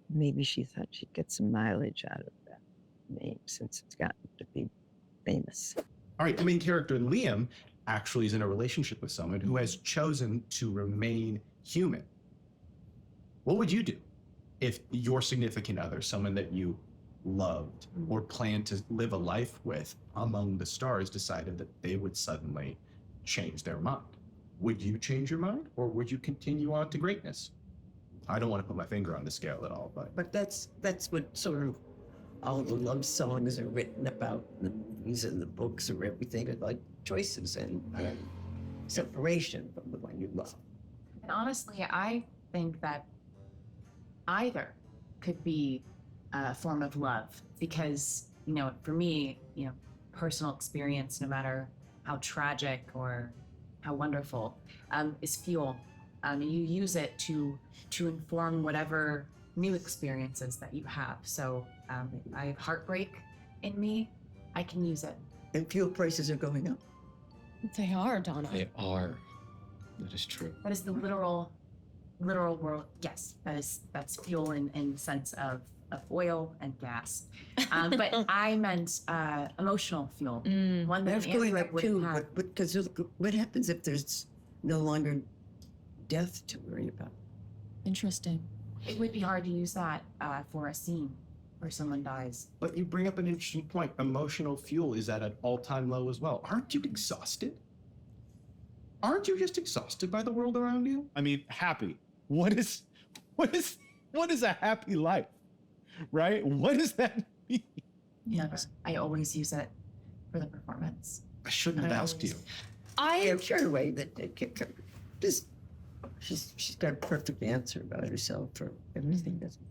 [SPEAKER 3] maybe she thought she'd get some mileage out of that name since it's gotten to be famous.
[SPEAKER 7] All right, the main character, Liam, actually is in a relationship with someone who has chosen to remain human. What would you do if your significant other, someone that you loved or planned to live a life with among the stars, decided that they would suddenly change their mind? Would you change your mind, or would you continue on to greatness? I don't want to put my finger on the scale at all,
[SPEAKER 3] But that's what sort of all the love songs are written about, the movies and the books or everything, like choices and separation from the one you love.
[SPEAKER 6] And honestly, I think that either could be a form of love because, for me, personal experience, no matter how tragic or how wonderful, is fuel. You use it to inform whatever new experiences that you have. So I have heartbreak in me. I can use it.
[SPEAKER 3] And fuel prices are going up.
[SPEAKER 5] They are, Donna.
[SPEAKER 10] They are. That is true.
[SPEAKER 6] That is the literal world. Yes, that's fuel in sense of oil and gas. But I meant emotional fuel. One that
[SPEAKER 3] That's
[SPEAKER 6] an
[SPEAKER 3] going
[SPEAKER 6] android
[SPEAKER 3] up
[SPEAKER 6] wouldn't
[SPEAKER 3] too,
[SPEAKER 6] have.
[SPEAKER 3] but because what happens if there's no longer death to worry about?
[SPEAKER 5] Interesting.
[SPEAKER 6] It would be hard to use that for a scene where someone dies.
[SPEAKER 7] But you bring up an interesting point. Emotional fuel is at an all-time low as well. Aren't you exhausted? Aren't you just exhausted by the world around you?
[SPEAKER 11] I mean, happy. What is a happy life? Right? What does that mean?
[SPEAKER 6] Yes, I always use it for the performance.
[SPEAKER 7] I shouldn't have asked you.
[SPEAKER 3] I'm sure away that just she's got a perfect answer about herself for everything. Doesn't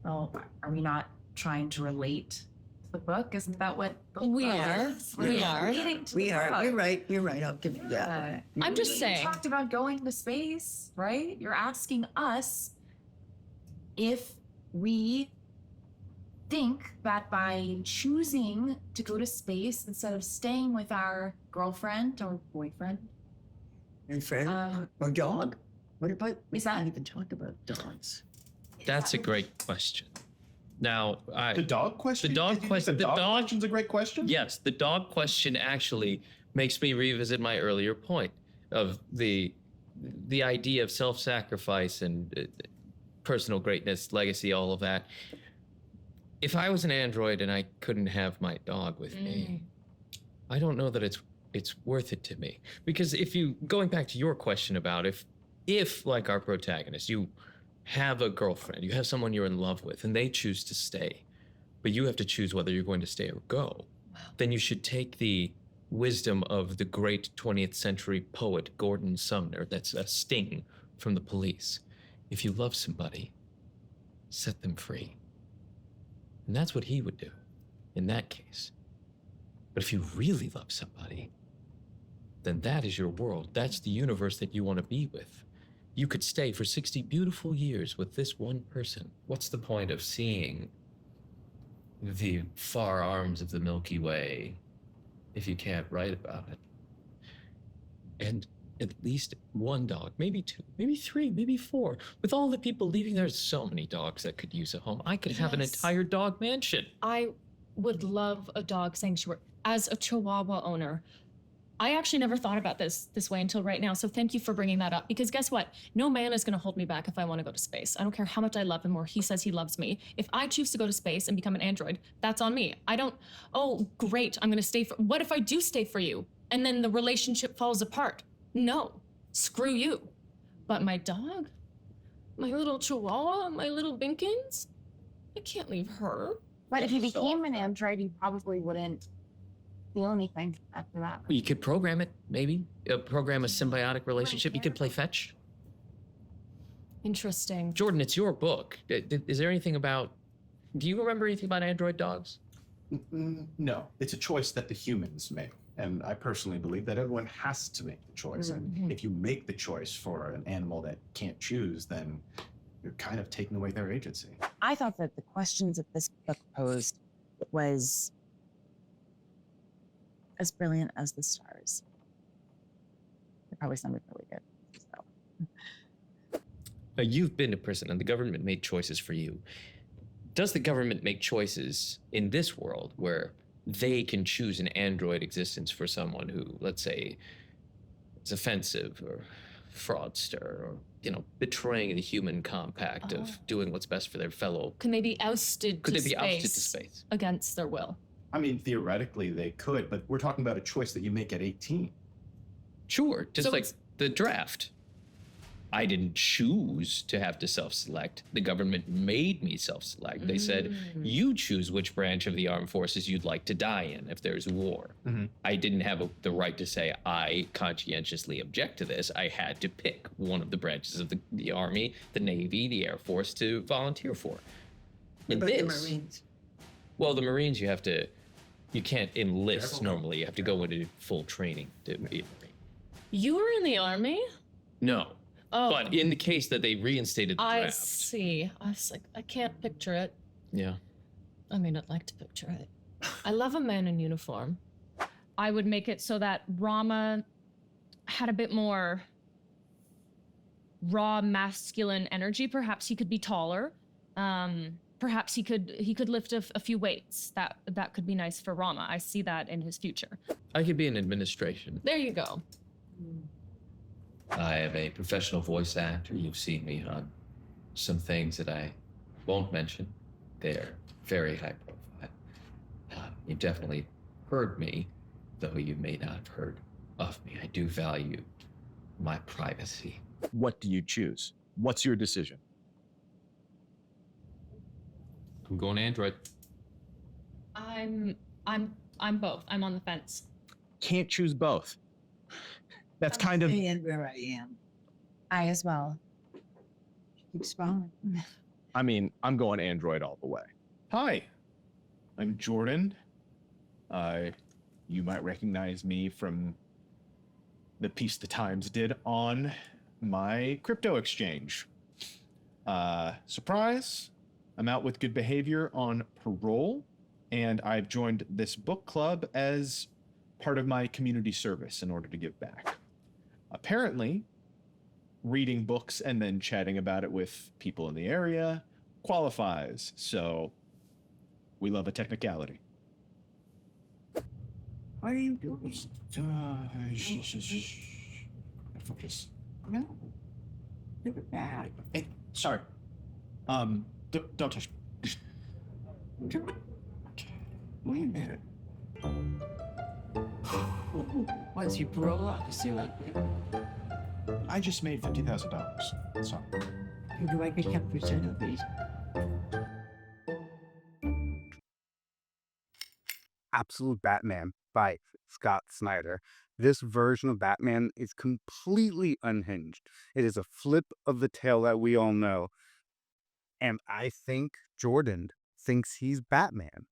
[SPEAKER 6] Well, are we not trying to relate to the book? Isn't that what the
[SPEAKER 5] We
[SPEAKER 6] book
[SPEAKER 5] are.
[SPEAKER 6] is?
[SPEAKER 5] We
[SPEAKER 6] We're
[SPEAKER 5] are.
[SPEAKER 6] relating to
[SPEAKER 3] we
[SPEAKER 6] the
[SPEAKER 3] are.
[SPEAKER 6] book.
[SPEAKER 3] You're right. You're right. I'll give you that.
[SPEAKER 5] I'm just
[SPEAKER 6] You
[SPEAKER 5] saying.
[SPEAKER 6] talked about going to space, right? You're asking us if we think that by choosing to go to space instead of staying with our girlfriend or boyfriend,
[SPEAKER 3] Your friend or dog. What about, we not even talk about dogs?
[SPEAKER 10] That's a great question. Now,
[SPEAKER 11] The dog question?
[SPEAKER 10] The dog question. The dog
[SPEAKER 11] question's a great question.
[SPEAKER 10] Yes, the dog question actually makes me revisit my earlier point of the idea of self-sacrifice and personal greatness, legacy, all of that. If I was an android and I couldn't have my dog with me, I don't know that it's worth it to me. Because if you, going back to your question about if like our protagonist, you have a girlfriend, you have someone you're in love with, and they choose to stay, but you have to choose whether you're going to stay or go, then you should take the wisdom of the great 20th century poet Gordon Sumner, that's a sting from the police. If you love somebody, set them free. And that's what he would do in that case. But if you really love somebody, then that is your world. That's the universe that you want to be with. You could stay for 60 beautiful years with this one person. What's the point of seeing the far arms of the Milky Way if you can't write about it? And at least one dog, maybe two, maybe three, maybe four. With all the people leaving, there's so many dogs that could use a home. I could have an entire dog mansion.
[SPEAKER 5] I would love a dog sanctuary. As a Chihuahua owner, I actually never thought about this way until right now. So thank you for bringing that up, because guess what? No man is going to hold me back if I want to go to space. I don't care how much I love him or he says he loves me. If I choose to go to space and become an android, that's on me. I don't, oh, great, I'm going to stay for, what if I do stay for you and then the relationship falls apart? No, screw you. But my dog, my little Chihuahua, my little Binkins, I can't leave her.
[SPEAKER 9] But if you became an android, you probably wouldn't feel anything after that.
[SPEAKER 10] You could program it, maybe. Program a symbiotic relationship. You could play fetch.
[SPEAKER 5] Interesting.
[SPEAKER 10] Jordan, it's your book. Is there anything about, do you remember anything about android dogs?
[SPEAKER 7] No, it's a choice that the humans make. And I personally believe that everyone has to make the choice. And if you make the choice for an animal that can't choose, then you're kind of taking away their agency.
[SPEAKER 9] I thought that the questions that this book posed was as brilliant as the stars. It probably sounded really good. So.
[SPEAKER 10] You've been to prison and the government made choices for you. Does the government make choices in this world where they can choose an android existence for someone who, let's say, is offensive or fraudster or, betraying the human compact of doing what's best for their fellow?
[SPEAKER 5] Can they be ousted
[SPEAKER 10] Could
[SPEAKER 5] to
[SPEAKER 10] they be
[SPEAKER 5] space
[SPEAKER 10] ousted to space?
[SPEAKER 5] against their will?
[SPEAKER 7] I mean, theoretically they could, but we're talking about a choice that you make at 18.
[SPEAKER 10] Sure, just
[SPEAKER 5] So
[SPEAKER 10] like
[SPEAKER 5] it's-
[SPEAKER 10] the draft. I didn't choose to have to self-select. The government made me self-select. They said, you choose which branch of the armed forces you'd like to die in if there's war. I didn't have the right to say, I conscientiously object to this. I had to pick one of the branches of the Army, the Navy, the Air Force to volunteer for. In
[SPEAKER 3] What about
[SPEAKER 10] this,
[SPEAKER 3] the Marines?
[SPEAKER 10] well, the Marines, you can't enlist normally. You have to go into full training to be a Marine.
[SPEAKER 5] You were in the army?
[SPEAKER 10] No.
[SPEAKER 5] Oh,
[SPEAKER 10] But in the case that they reinstated the
[SPEAKER 5] I
[SPEAKER 10] draft.
[SPEAKER 5] see. I was like, I can't picture it.
[SPEAKER 10] Yeah.
[SPEAKER 5] I mean, I'd like to picture it. I love a man in uniform. I would make it so that Rama had a bit more raw masculine energy. Perhaps he could be taller. Perhaps he could lift a few weights. That could be nice for Rama. I see that in his future.
[SPEAKER 10] I could be in administration.
[SPEAKER 5] There you go.
[SPEAKER 10] I am a professional voice actor. You've seen me on some things that I won't mention. They're very high profile. You definitely heard me, though you may not have heard of me. I do value my privacy.
[SPEAKER 7] What do you choose? What's your decision?
[SPEAKER 10] I'm going Android.
[SPEAKER 5] I'm both. I'm on the fence.
[SPEAKER 7] Can't choose both. That's kind of
[SPEAKER 3] And where I am.
[SPEAKER 9] I as well.
[SPEAKER 3] Keeps falling.
[SPEAKER 7] I mean, I'm going Android all the way.
[SPEAKER 11] Hi, I'm Jordan. You might recognize me from the piece the Times did on my crypto exchange. Surprise, I'm out with good behavior on parole, and I've joined this book club as part of my community service in order to give back. Apparently,
[SPEAKER 7] reading books and then chatting about it with people in the area qualifies. So we love a technicality.
[SPEAKER 3] What are you doing?
[SPEAKER 7] Focus.
[SPEAKER 3] No. Look at that.
[SPEAKER 7] Hey, sorry. Don't touch me.
[SPEAKER 3] Wait a minute. Once you grow up, you see what?
[SPEAKER 7] I just made $50,000. So
[SPEAKER 3] Do I get 10% of these?
[SPEAKER 1] Absolute Batman by Scott Snyder. This version of Batman is completely unhinged. It is a flip of the tale that we all know. And I think Jordan thinks he's Batman.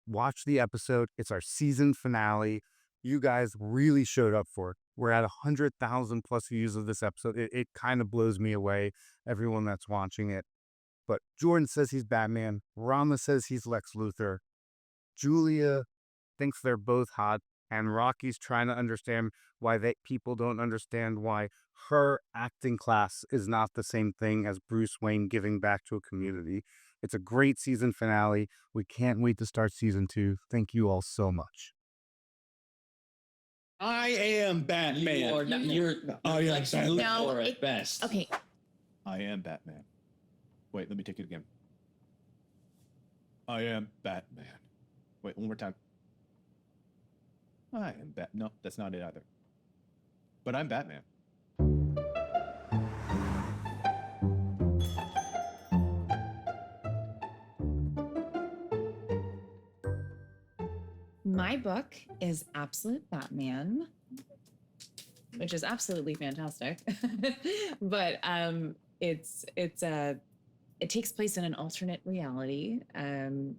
[SPEAKER 1] Watch the episode. It's our season finale. You guys really showed up for it. We're at 100,000 plus views of this episode. It kind of blows me away, everyone that's watching it. But Jordan says he's Batman. Rama says he's Lex Luthor. Julia thinks they're both hot, and Rocky's trying to understand why people don't understand why her acting class is not the same thing as Bruce Wayne giving back to a community. It's a great season finale. We can't wait to start season 2. Thank you all so much.
[SPEAKER 11] I am Batman.
[SPEAKER 10] You're
[SPEAKER 11] I am
[SPEAKER 10] like
[SPEAKER 11] Batman.
[SPEAKER 6] No,
[SPEAKER 10] at best.
[SPEAKER 6] Okay,
[SPEAKER 7] I am Batman. Wait, let me take it again. I am Batman. Wait, one more time. I am No, that's not it either. But I'm Batman.
[SPEAKER 6] my book is Absolute Batman, which is absolutely fantastic. But it takes place in an alternate reality, in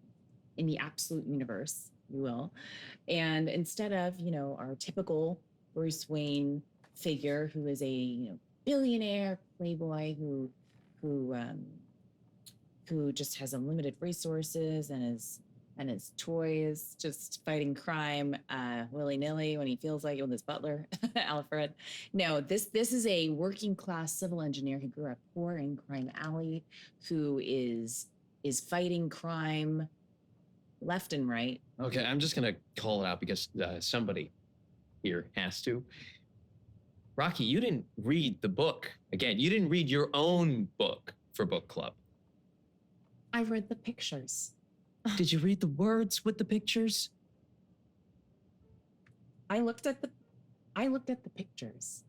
[SPEAKER 6] the absolute universe, you will. And instead of, our typical Bruce Wayne figure, who is a billionaire playboy who just has unlimited resources and his toys, just fighting crime willy-nilly when he feels like it with his butler, Alfred. No, this is a working class civil engineer who grew up poor in Crime Alley, who is fighting crime left and right.
[SPEAKER 10] Okay, I'm just gonna call it out because somebody here has to. Rocky, you didn't read the book. Again, you didn't read your own book for book club.
[SPEAKER 6] I read the pictures.
[SPEAKER 10] Did you read the words with the pictures?
[SPEAKER 6] I looked at the pictures.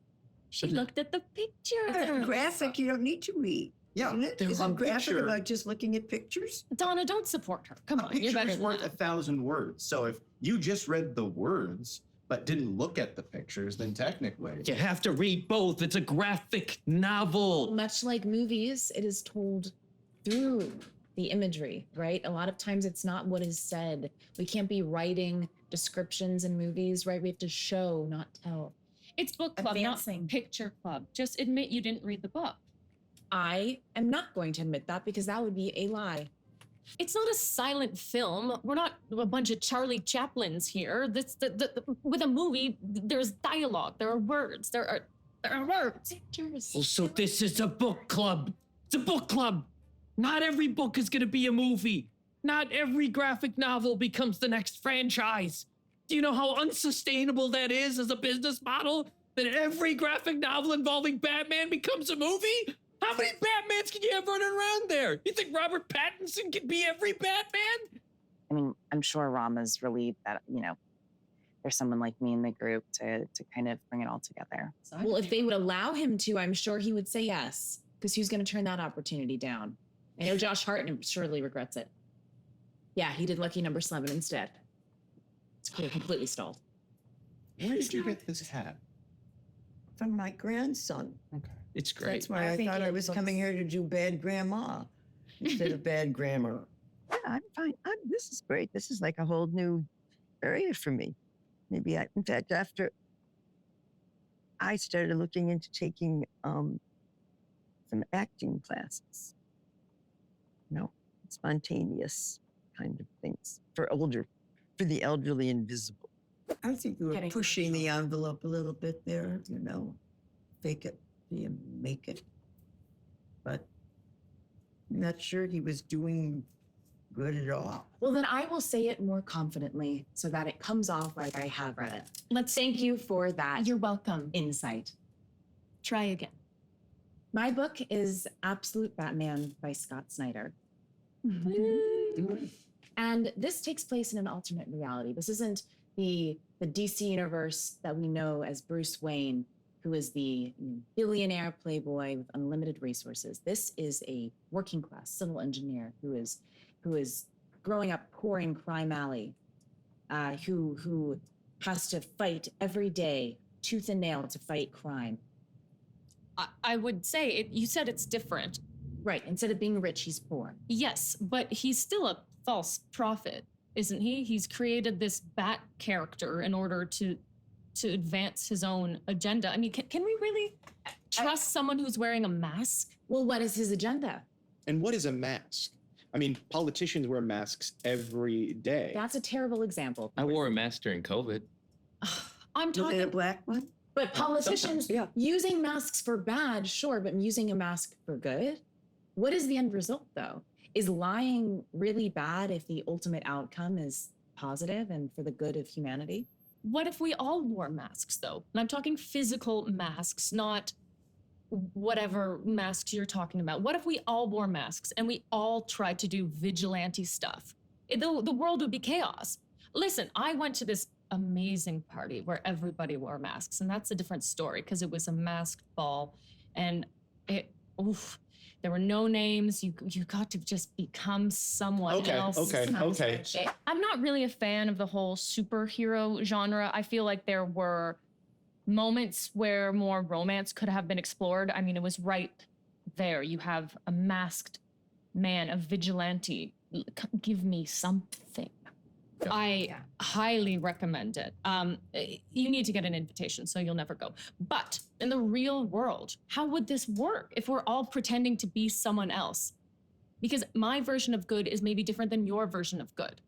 [SPEAKER 5] She looked at the picture.
[SPEAKER 3] It's graphic, you don't need to read.
[SPEAKER 12] Yeah,
[SPEAKER 3] Isn't it?
[SPEAKER 12] there
[SPEAKER 3] Is
[SPEAKER 12] was a
[SPEAKER 3] it graphic
[SPEAKER 12] picture.
[SPEAKER 3] about just looking at pictures?
[SPEAKER 5] Donna, don't support her. Come
[SPEAKER 12] A
[SPEAKER 5] on, you're
[SPEAKER 12] picture
[SPEAKER 5] better
[SPEAKER 12] is
[SPEAKER 5] than
[SPEAKER 12] worth
[SPEAKER 5] that.
[SPEAKER 12] 1,000 words. So if you just read the words but didn't look at the pictures, then technically,
[SPEAKER 10] You have to read both. It's a graphic novel.
[SPEAKER 6] Much like movies, it is told through the imagery, right? A lot of times it's not what is said. We can't be writing descriptions in movies, right? We have to show, not tell.
[SPEAKER 5] It's book club,
[SPEAKER 6] Advancing.
[SPEAKER 5] not picture club. Just admit you didn't read the book.
[SPEAKER 6] I am not going to admit that because that would be a lie.
[SPEAKER 5] It's not a silent film. We're not a bunch of Charlie Chaplins here. With a movie, there's dialogue. There are words. There are words.
[SPEAKER 6] Pictures.
[SPEAKER 10] Well, so this is a book club. It's a book club. Not every book is going to be a movie. Not every graphic novel becomes the next franchise. Do you know how unsustainable that is as a business model? That every graphic novel involving Batman becomes a movie? How many Batmans can you have running around there? You think Robert Pattinson can be every Batman?
[SPEAKER 9] I mean, I'm sure Rama's relieved that, there's someone like me in the group to kind of bring it all together.
[SPEAKER 6] Well, if they would allow him to, I'm sure he would say yes, because who's going to turn that opportunity down? I know Josh Hartnett surely regrets it. Yeah, he did Lucky Number 11 instead. It's completely stalled.
[SPEAKER 12] where did you get this hat?
[SPEAKER 3] From my grandson.
[SPEAKER 12] Okay.
[SPEAKER 10] It's great.
[SPEAKER 3] That's why I
[SPEAKER 6] think
[SPEAKER 3] thought I
[SPEAKER 6] it
[SPEAKER 3] was
[SPEAKER 6] looks-
[SPEAKER 3] coming here to do bad grandma instead of bad grammar.
[SPEAKER 13] Yeah, I'm fine. This is great. This is like a whole new area for me. Maybe in fact, after I started looking into taking some acting classes, spontaneous kind of things for the elderly and visible.
[SPEAKER 3] I think you were
[SPEAKER 6] Getting
[SPEAKER 3] pushing the envelope a little bit there, fake it
[SPEAKER 13] see him make it. But I'm not sure he was doing good at all.
[SPEAKER 6] Well, then I will say it more confidently so that it comes off like I have read it.
[SPEAKER 5] Let's
[SPEAKER 6] Thank you for that
[SPEAKER 5] You're welcome.
[SPEAKER 6] insight.
[SPEAKER 5] Try again.
[SPEAKER 6] My book is Absolute Batman by Scott Snyder. And this takes place in an alternate reality. This isn't the DC universe that we know as Bruce Wayne, who is the billionaire playboy with unlimited resources. This is a working class civil engineer who is growing up poor in Crime Alley, who has to fight every day, tooth and nail, to fight crime.
[SPEAKER 5] I would say, you said it's different.
[SPEAKER 6] Right. Instead of being rich, he's poor.
[SPEAKER 5] Yes, but he's still a false prophet, isn't he? He's created this bat character in order to advance his own agenda. I mean, can we really trust someone who's wearing a mask?
[SPEAKER 6] Well, what is his agenda?
[SPEAKER 8] And what is a mask? I mean, politicians wear masks every day.
[SPEAKER 6] That's a terrible example.
[SPEAKER 10] I wore a mask during COVID.
[SPEAKER 5] I'm
[SPEAKER 13] Was it a
[SPEAKER 5] talking.
[SPEAKER 13] black one?
[SPEAKER 6] But politicians,
[SPEAKER 13] yeah.
[SPEAKER 6] using masks for bad, sure, but using a mask for good? What is the end result, though? Is lying really bad if the ultimate outcome is positive and for the good of humanity?
[SPEAKER 5] What if we all wore masks, though? And I'm talking physical masks, not whatever masks you're talking about. What if we all wore masks and we all tried to do vigilante stuff? The world would be chaos. Listen, I went to this amazing party where everybody wore masks, and that's a different story because it was a masked ball, and there were no names. You got to just become someone else.
[SPEAKER 8] Okay.
[SPEAKER 5] I'm not really a fan of the whole superhero genre. I feel like there were moments where more romance could have been explored. I mean, it was right there. You have a masked man, a vigilante. Give me something. I highly recommend it. You need to get an invitation, so you'll never go. But in the real world, how would this work if we're all pretending to be someone else? Because my version of good is maybe different than your version of good.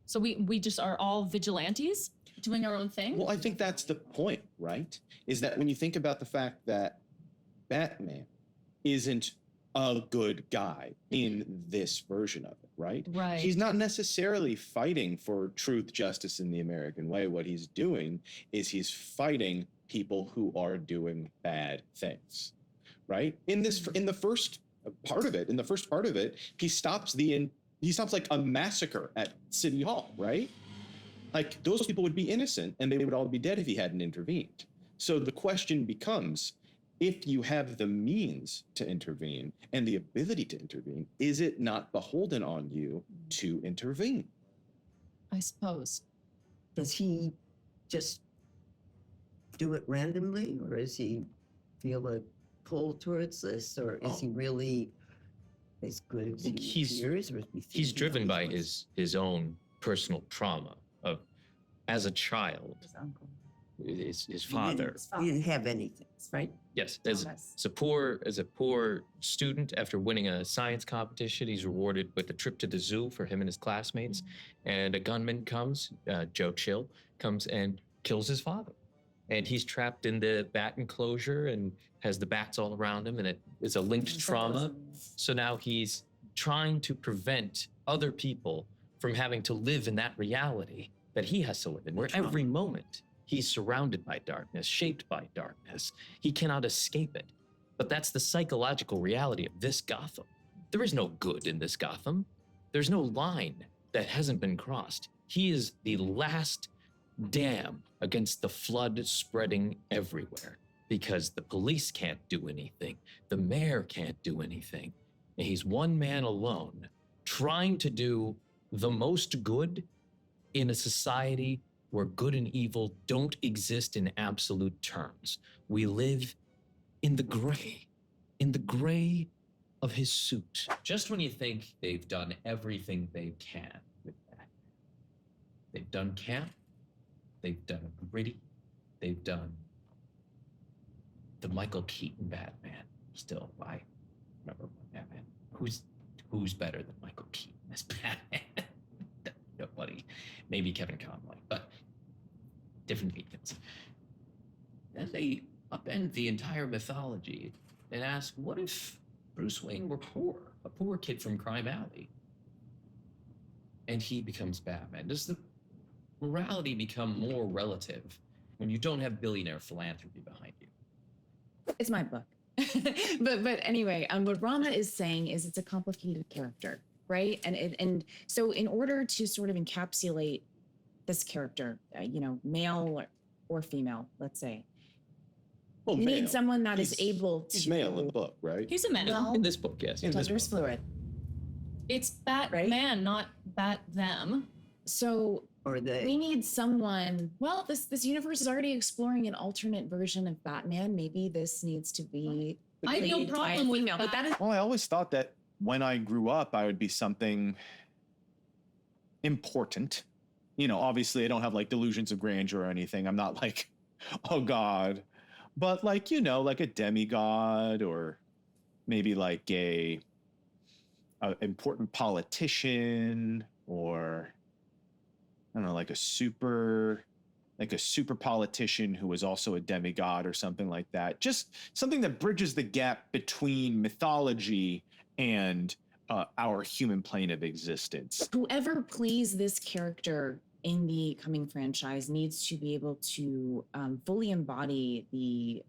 [SPEAKER 5] So we just are all vigilantes doing our own thing?
[SPEAKER 8] Well, I think that's the point, right? Is that when you think about the fact that Batman isn't a good guy in this version of it, right?
[SPEAKER 5] Right.
[SPEAKER 8] He's not necessarily fighting for truth, justice in the American way. What he's doing is he's fighting people who are doing bad things, right? In the first part of it, he stops like a massacre at City Hall, right? Like those people would be innocent and they would all be dead if he hadn't intervened. So the question becomes, if you have the means to intervene and the ability to intervene, is it not beholden on you to intervene?
[SPEAKER 5] I suppose.
[SPEAKER 13] Does he just do it randomly, or does he feel a pull towards this, or is he really as good as he appears? Or is he
[SPEAKER 10] He's
[SPEAKER 13] thinking
[SPEAKER 10] driven
[SPEAKER 13] of
[SPEAKER 10] by
[SPEAKER 13] his
[SPEAKER 10] his own personal trauma of, as a child, his father.
[SPEAKER 13] He didn't have anything, right?
[SPEAKER 10] Yes, as a poor student, after winning a science competition, he's rewarded with a trip to the zoo for him and his classmates. And a gunman comes, Joe Chill, comes and kills his father. And he's trapped in the bat enclosure and has the bats all around him, and it's a linked trauma. So now he's trying to prevent other people from having to live in that reality that he has to live in, where every moment he's surrounded by darkness, shaped by darkness. He cannot escape it. But that's the psychological reality of this Gotham. There is no good in this Gotham. There's no line that hasn't been crossed. He is the last dam against the flood spreading everywhere, because the police can't do anything. The mayor can't do anything. And he's one man alone, trying to do the most good in a society where good and evil don't exist in absolute terms. We live in the gray of his suit. Just when you think they've done everything they can with that, they've done camp, they've done gritty, they've done the Michael Keaton Batman. Still, I remember Batman. Who's better than Michael Keaton as Batman? Nobody. Maybe Kevin Conroy, but different mediums. Then they up upend the entire mythology and ask, what if Bruce Wayne were poor, a poor kid from Crime Alley, and he becomes Batman? Does the morality become more relative when you don't have billionaire philanthropy behind you?
[SPEAKER 6] It's my book. but anyway, what Rama is saying is it's a complicated character, right? And so in order to sort of encapsulate this character, male or female, let's say,
[SPEAKER 8] Well,
[SPEAKER 6] you
[SPEAKER 8] male.
[SPEAKER 6] need someone that is
[SPEAKER 8] He's-
[SPEAKER 6] able to.
[SPEAKER 8] He's male in the book, right?
[SPEAKER 5] He's a man.
[SPEAKER 6] No.
[SPEAKER 10] In this book, yes.
[SPEAKER 8] In this
[SPEAKER 6] Gender's
[SPEAKER 8] book.
[SPEAKER 6] fluid.
[SPEAKER 5] It's Batman, not Bat them.
[SPEAKER 6] So
[SPEAKER 13] Or they.
[SPEAKER 6] we need someone. Well, this universe is already exploring an alternate version of Batman. Maybe this needs to be.
[SPEAKER 5] I have no
[SPEAKER 6] played by a
[SPEAKER 5] problem with
[SPEAKER 6] female, but that is.
[SPEAKER 7] Well, I always thought that when I grew up, I would be something important. Obviously, I don't have like delusions of grandeur or anything. I'm not like, oh God, but like, like a demigod, or maybe like a important politician, or I don't know, like a super politician who was also a demigod or something like that. Just something that bridges the gap between mythology and our human plane of existence.
[SPEAKER 6] Whoever plays this character in the coming franchise needs to be able to fully embody the.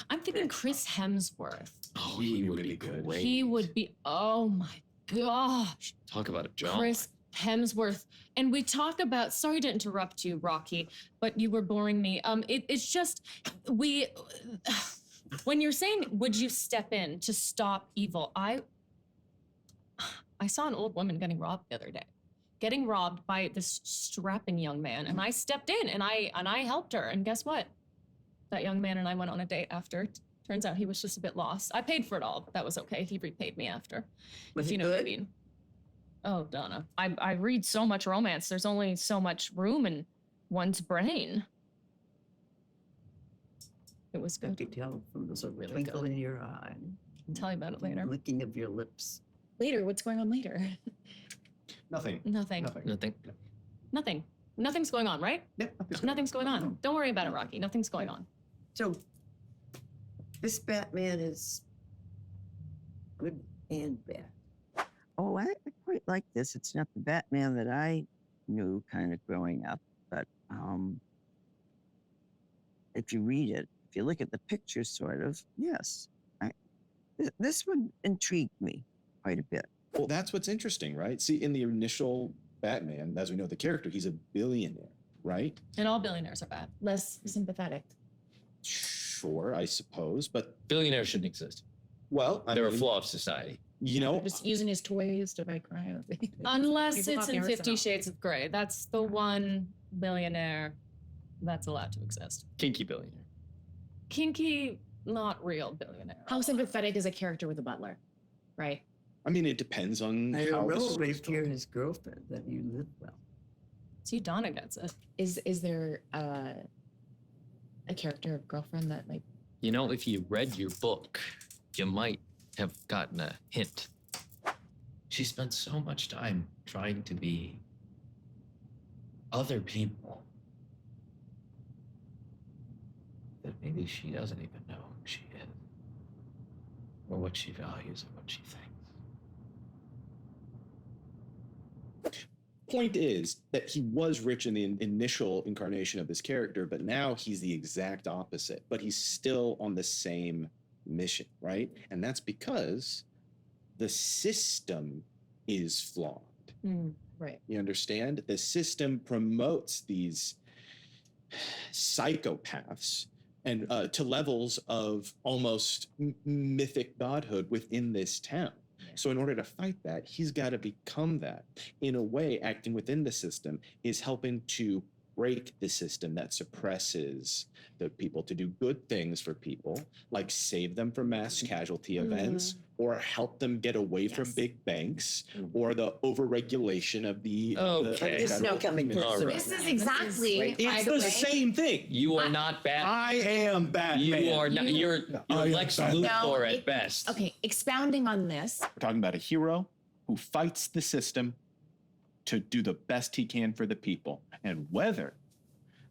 [SPEAKER 5] I'm thinking Chris Hemsworth.
[SPEAKER 10] Oh, he would be good.
[SPEAKER 5] He would be. Oh my gosh,
[SPEAKER 10] Talk about a job.
[SPEAKER 5] Chris Hemsworth. And we talk about. Sorry to interrupt you, Rocky, but you were boring me. It's just we. When you're saying, would you step in to stop evil? I saw an old woman getting robbed the other day. Getting robbed by this strapping young man, and I stepped in and I helped her. And guess what? That young man and I went on a date after. Turns out he was just a bit lost. I paid for it all, but that was okay. He repaid me after.
[SPEAKER 13] Was
[SPEAKER 5] If
[SPEAKER 13] it
[SPEAKER 5] you know what I
[SPEAKER 13] good?
[SPEAKER 5] mean. Oh, Donna, I read so much romance. There's only so much room in one's brain. It was
[SPEAKER 13] I
[SPEAKER 5] good.
[SPEAKER 13] could tell from the
[SPEAKER 5] Really
[SPEAKER 13] twinkle
[SPEAKER 5] good.
[SPEAKER 13] in your eye,
[SPEAKER 5] I'll tell you about it later.
[SPEAKER 13] licking of your lips.
[SPEAKER 6] Later, what's going on later?
[SPEAKER 12] Nothing.
[SPEAKER 5] Nothing.
[SPEAKER 10] Nothing.
[SPEAKER 5] Nothing. Nothing's going on, right?
[SPEAKER 12] Yeah,
[SPEAKER 5] Nothing's going on. Don't worry about it, Rocky. Nothing's going on.
[SPEAKER 13] So this Batman is good and bad. Oh, I quite like this. It's not the Batman that I knew kind of growing up, but if you read it, if you look at the pictures, sort of, yes, this one intrigued me quite a bit.
[SPEAKER 8] Well, that's what's interesting, right? See, in the initial Batman, as we know the character, he's a billionaire, right?
[SPEAKER 5] And all billionaires are bad.
[SPEAKER 6] Less sympathetic.
[SPEAKER 8] Sure, I suppose, but
[SPEAKER 10] Billionaires shouldn't exist.
[SPEAKER 8] well,
[SPEAKER 10] They're a flaw of society.
[SPEAKER 6] Just using his toys to buy crime.
[SPEAKER 5] Unless
[SPEAKER 6] People
[SPEAKER 5] it's
[SPEAKER 6] thought
[SPEAKER 5] in
[SPEAKER 6] they were
[SPEAKER 5] 50
[SPEAKER 6] so-
[SPEAKER 5] Shades of Grey. That's the one billionaire that's allowed to exist.
[SPEAKER 10] Kinky billionaire.
[SPEAKER 5] Kinky, not real billionaire.
[SPEAKER 6] How sympathetic is a character with a butler, right?
[SPEAKER 8] I mean, it depends on
[SPEAKER 13] I
[SPEAKER 8] how
[SPEAKER 13] don't
[SPEAKER 8] the
[SPEAKER 13] know, but
[SPEAKER 8] story's
[SPEAKER 13] if you're
[SPEAKER 8] told.
[SPEAKER 13] his girlfriend, then you live well.
[SPEAKER 5] See, Donna gets it.
[SPEAKER 6] Is there a character of girlfriend that like
[SPEAKER 10] If you read your book, you might have gotten a hint. She spent so much time trying to be other people that maybe she doesn't even know who she is, or what she values, or what she thinks.
[SPEAKER 8] Point is that he was rich in the initial incarnation of this character, but now he's the exact opposite, but he's still on the same mission, right? And that's because the system is flawed.
[SPEAKER 6] right?
[SPEAKER 8] You understand? The system promotes these psychopaths and to levels of almost mythic godhood within this town. So in order to fight that, he's got to become that. In a way, acting within the system is helping to break the system that suppresses the people to do good things for people, like save them from mass casualty events, or help them get away from big banks, or the overregulation of the.
[SPEAKER 10] Okay.
[SPEAKER 13] There's no coming to
[SPEAKER 10] All right.
[SPEAKER 6] This is exactly
[SPEAKER 8] It's the same thing.
[SPEAKER 10] You are not Batman.
[SPEAKER 8] I am Batman.
[SPEAKER 10] You are not. You're
[SPEAKER 8] I am
[SPEAKER 10] Lex
[SPEAKER 8] Batman.
[SPEAKER 10] Luthor
[SPEAKER 6] No,
[SPEAKER 10] at best.
[SPEAKER 6] Okay, expounding on this.
[SPEAKER 7] We're talking about a hero who fights the system to do the best he can for the people. And whether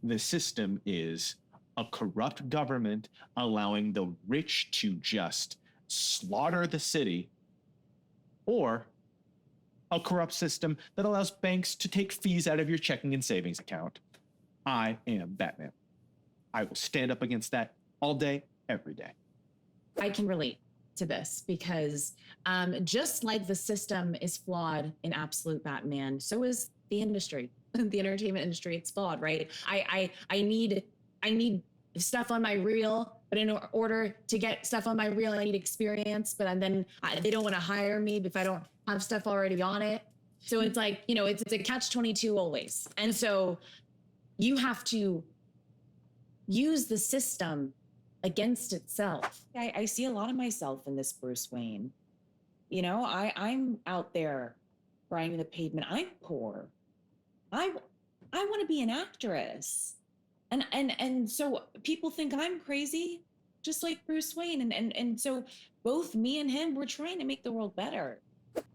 [SPEAKER 7] the system is a corrupt government allowing the rich to just slaughter the city, or a corrupt system that allows banks to take fees out of your checking and savings account. I am Batman. I will stand up against that all day, every day.
[SPEAKER 6] I can relate to this because just like the system is flawed in Absolute Batman, so is the industry, the entertainment industry. It's flawed, right? I need stuff on my reel, but in order to get stuff on my reel, I need experience. But then they don't want to hire me if I don't have stuff already on it. So it's like, you know, it's a catch-22 always. And so you have to use the system against itself. I see a lot of myself in this Bruce Wayne. You know, I'm out there grinding the pavement. I'm poor. I want to be an actress. And so people think I'm crazy, just like Bruce Wayne. And so both me and him, we're trying to make the world better.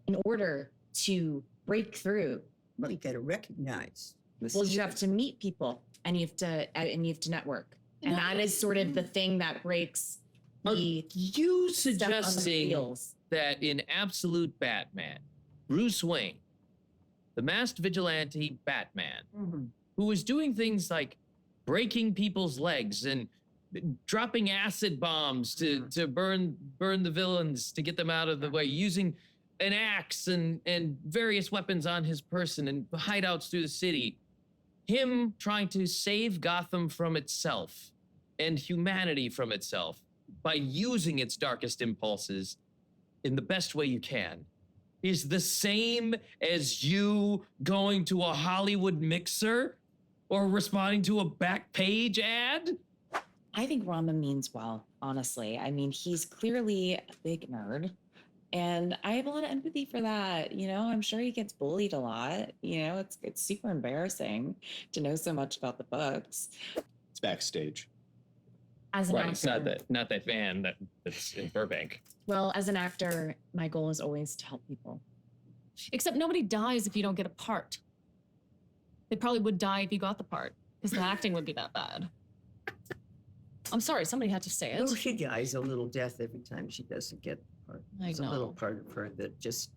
[SPEAKER 6] In order to break through,
[SPEAKER 13] Well, you got to recognize.
[SPEAKER 6] well, you have to meet people and you have to network. And that is sort of the thing that breaks the
[SPEAKER 10] You
[SPEAKER 6] stuff on the
[SPEAKER 10] suggesting
[SPEAKER 6] wheels.
[SPEAKER 10] that in Absolute Batman, Bruce Wayne, the masked vigilante Batman, who was doing things like breaking people's legs and dropping acid bombs to burn the villains to get them out of the way, using an axe and various weapons on his person and hideouts through the city, him trying to save Gotham from itself and humanity from itself by using its darkest impulses in the best way you can, is the same as you going to a Hollywood mixer or responding to a back page ad?
[SPEAKER 6] I think Rama means well, honestly. I mean, he's clearly a big nerd. And I have a lot of empathy for that. You know, I'm sure he gets bullied a lot. You know, it's super embarrassing to know so much about the books.
[SPEAKER 8] It's backstage.
[SPEAKER 6] As an
[SPEAKER 10] Right,
[SPEAKER 6] actor,
[SPEAKER 10] it's not that van that's in Burbank.
[SPEAKER 6] well, as an actor, my goal is always to help people.
[SPEAKER 5] Except nobody dies if you don't get a part. They probably would die if you got the part, because the acting would be that bad. I'm sorry, somebody had to say it.
[SPEAKER 13] Oh, she dies a little death every time she doesn't get the part.
[SPEAKER 5] I
[SPEAKER 13] There's a
[SPEAKER 5] know.
[SPEAKER 13] little part of her that just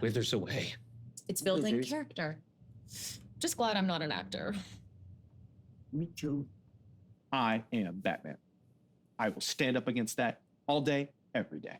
[SPEAKER 10] Withers away.
[SPEAKER 6] It's building
[SPEAKER 13] Withers.
[SPEAKER 6] character.
[SPEAKER 5] Just glad I'm not an actor.
[SPEAKER 13] me too.
[SPEAKER 7] I am Batman. I will stand up against that all day, every day.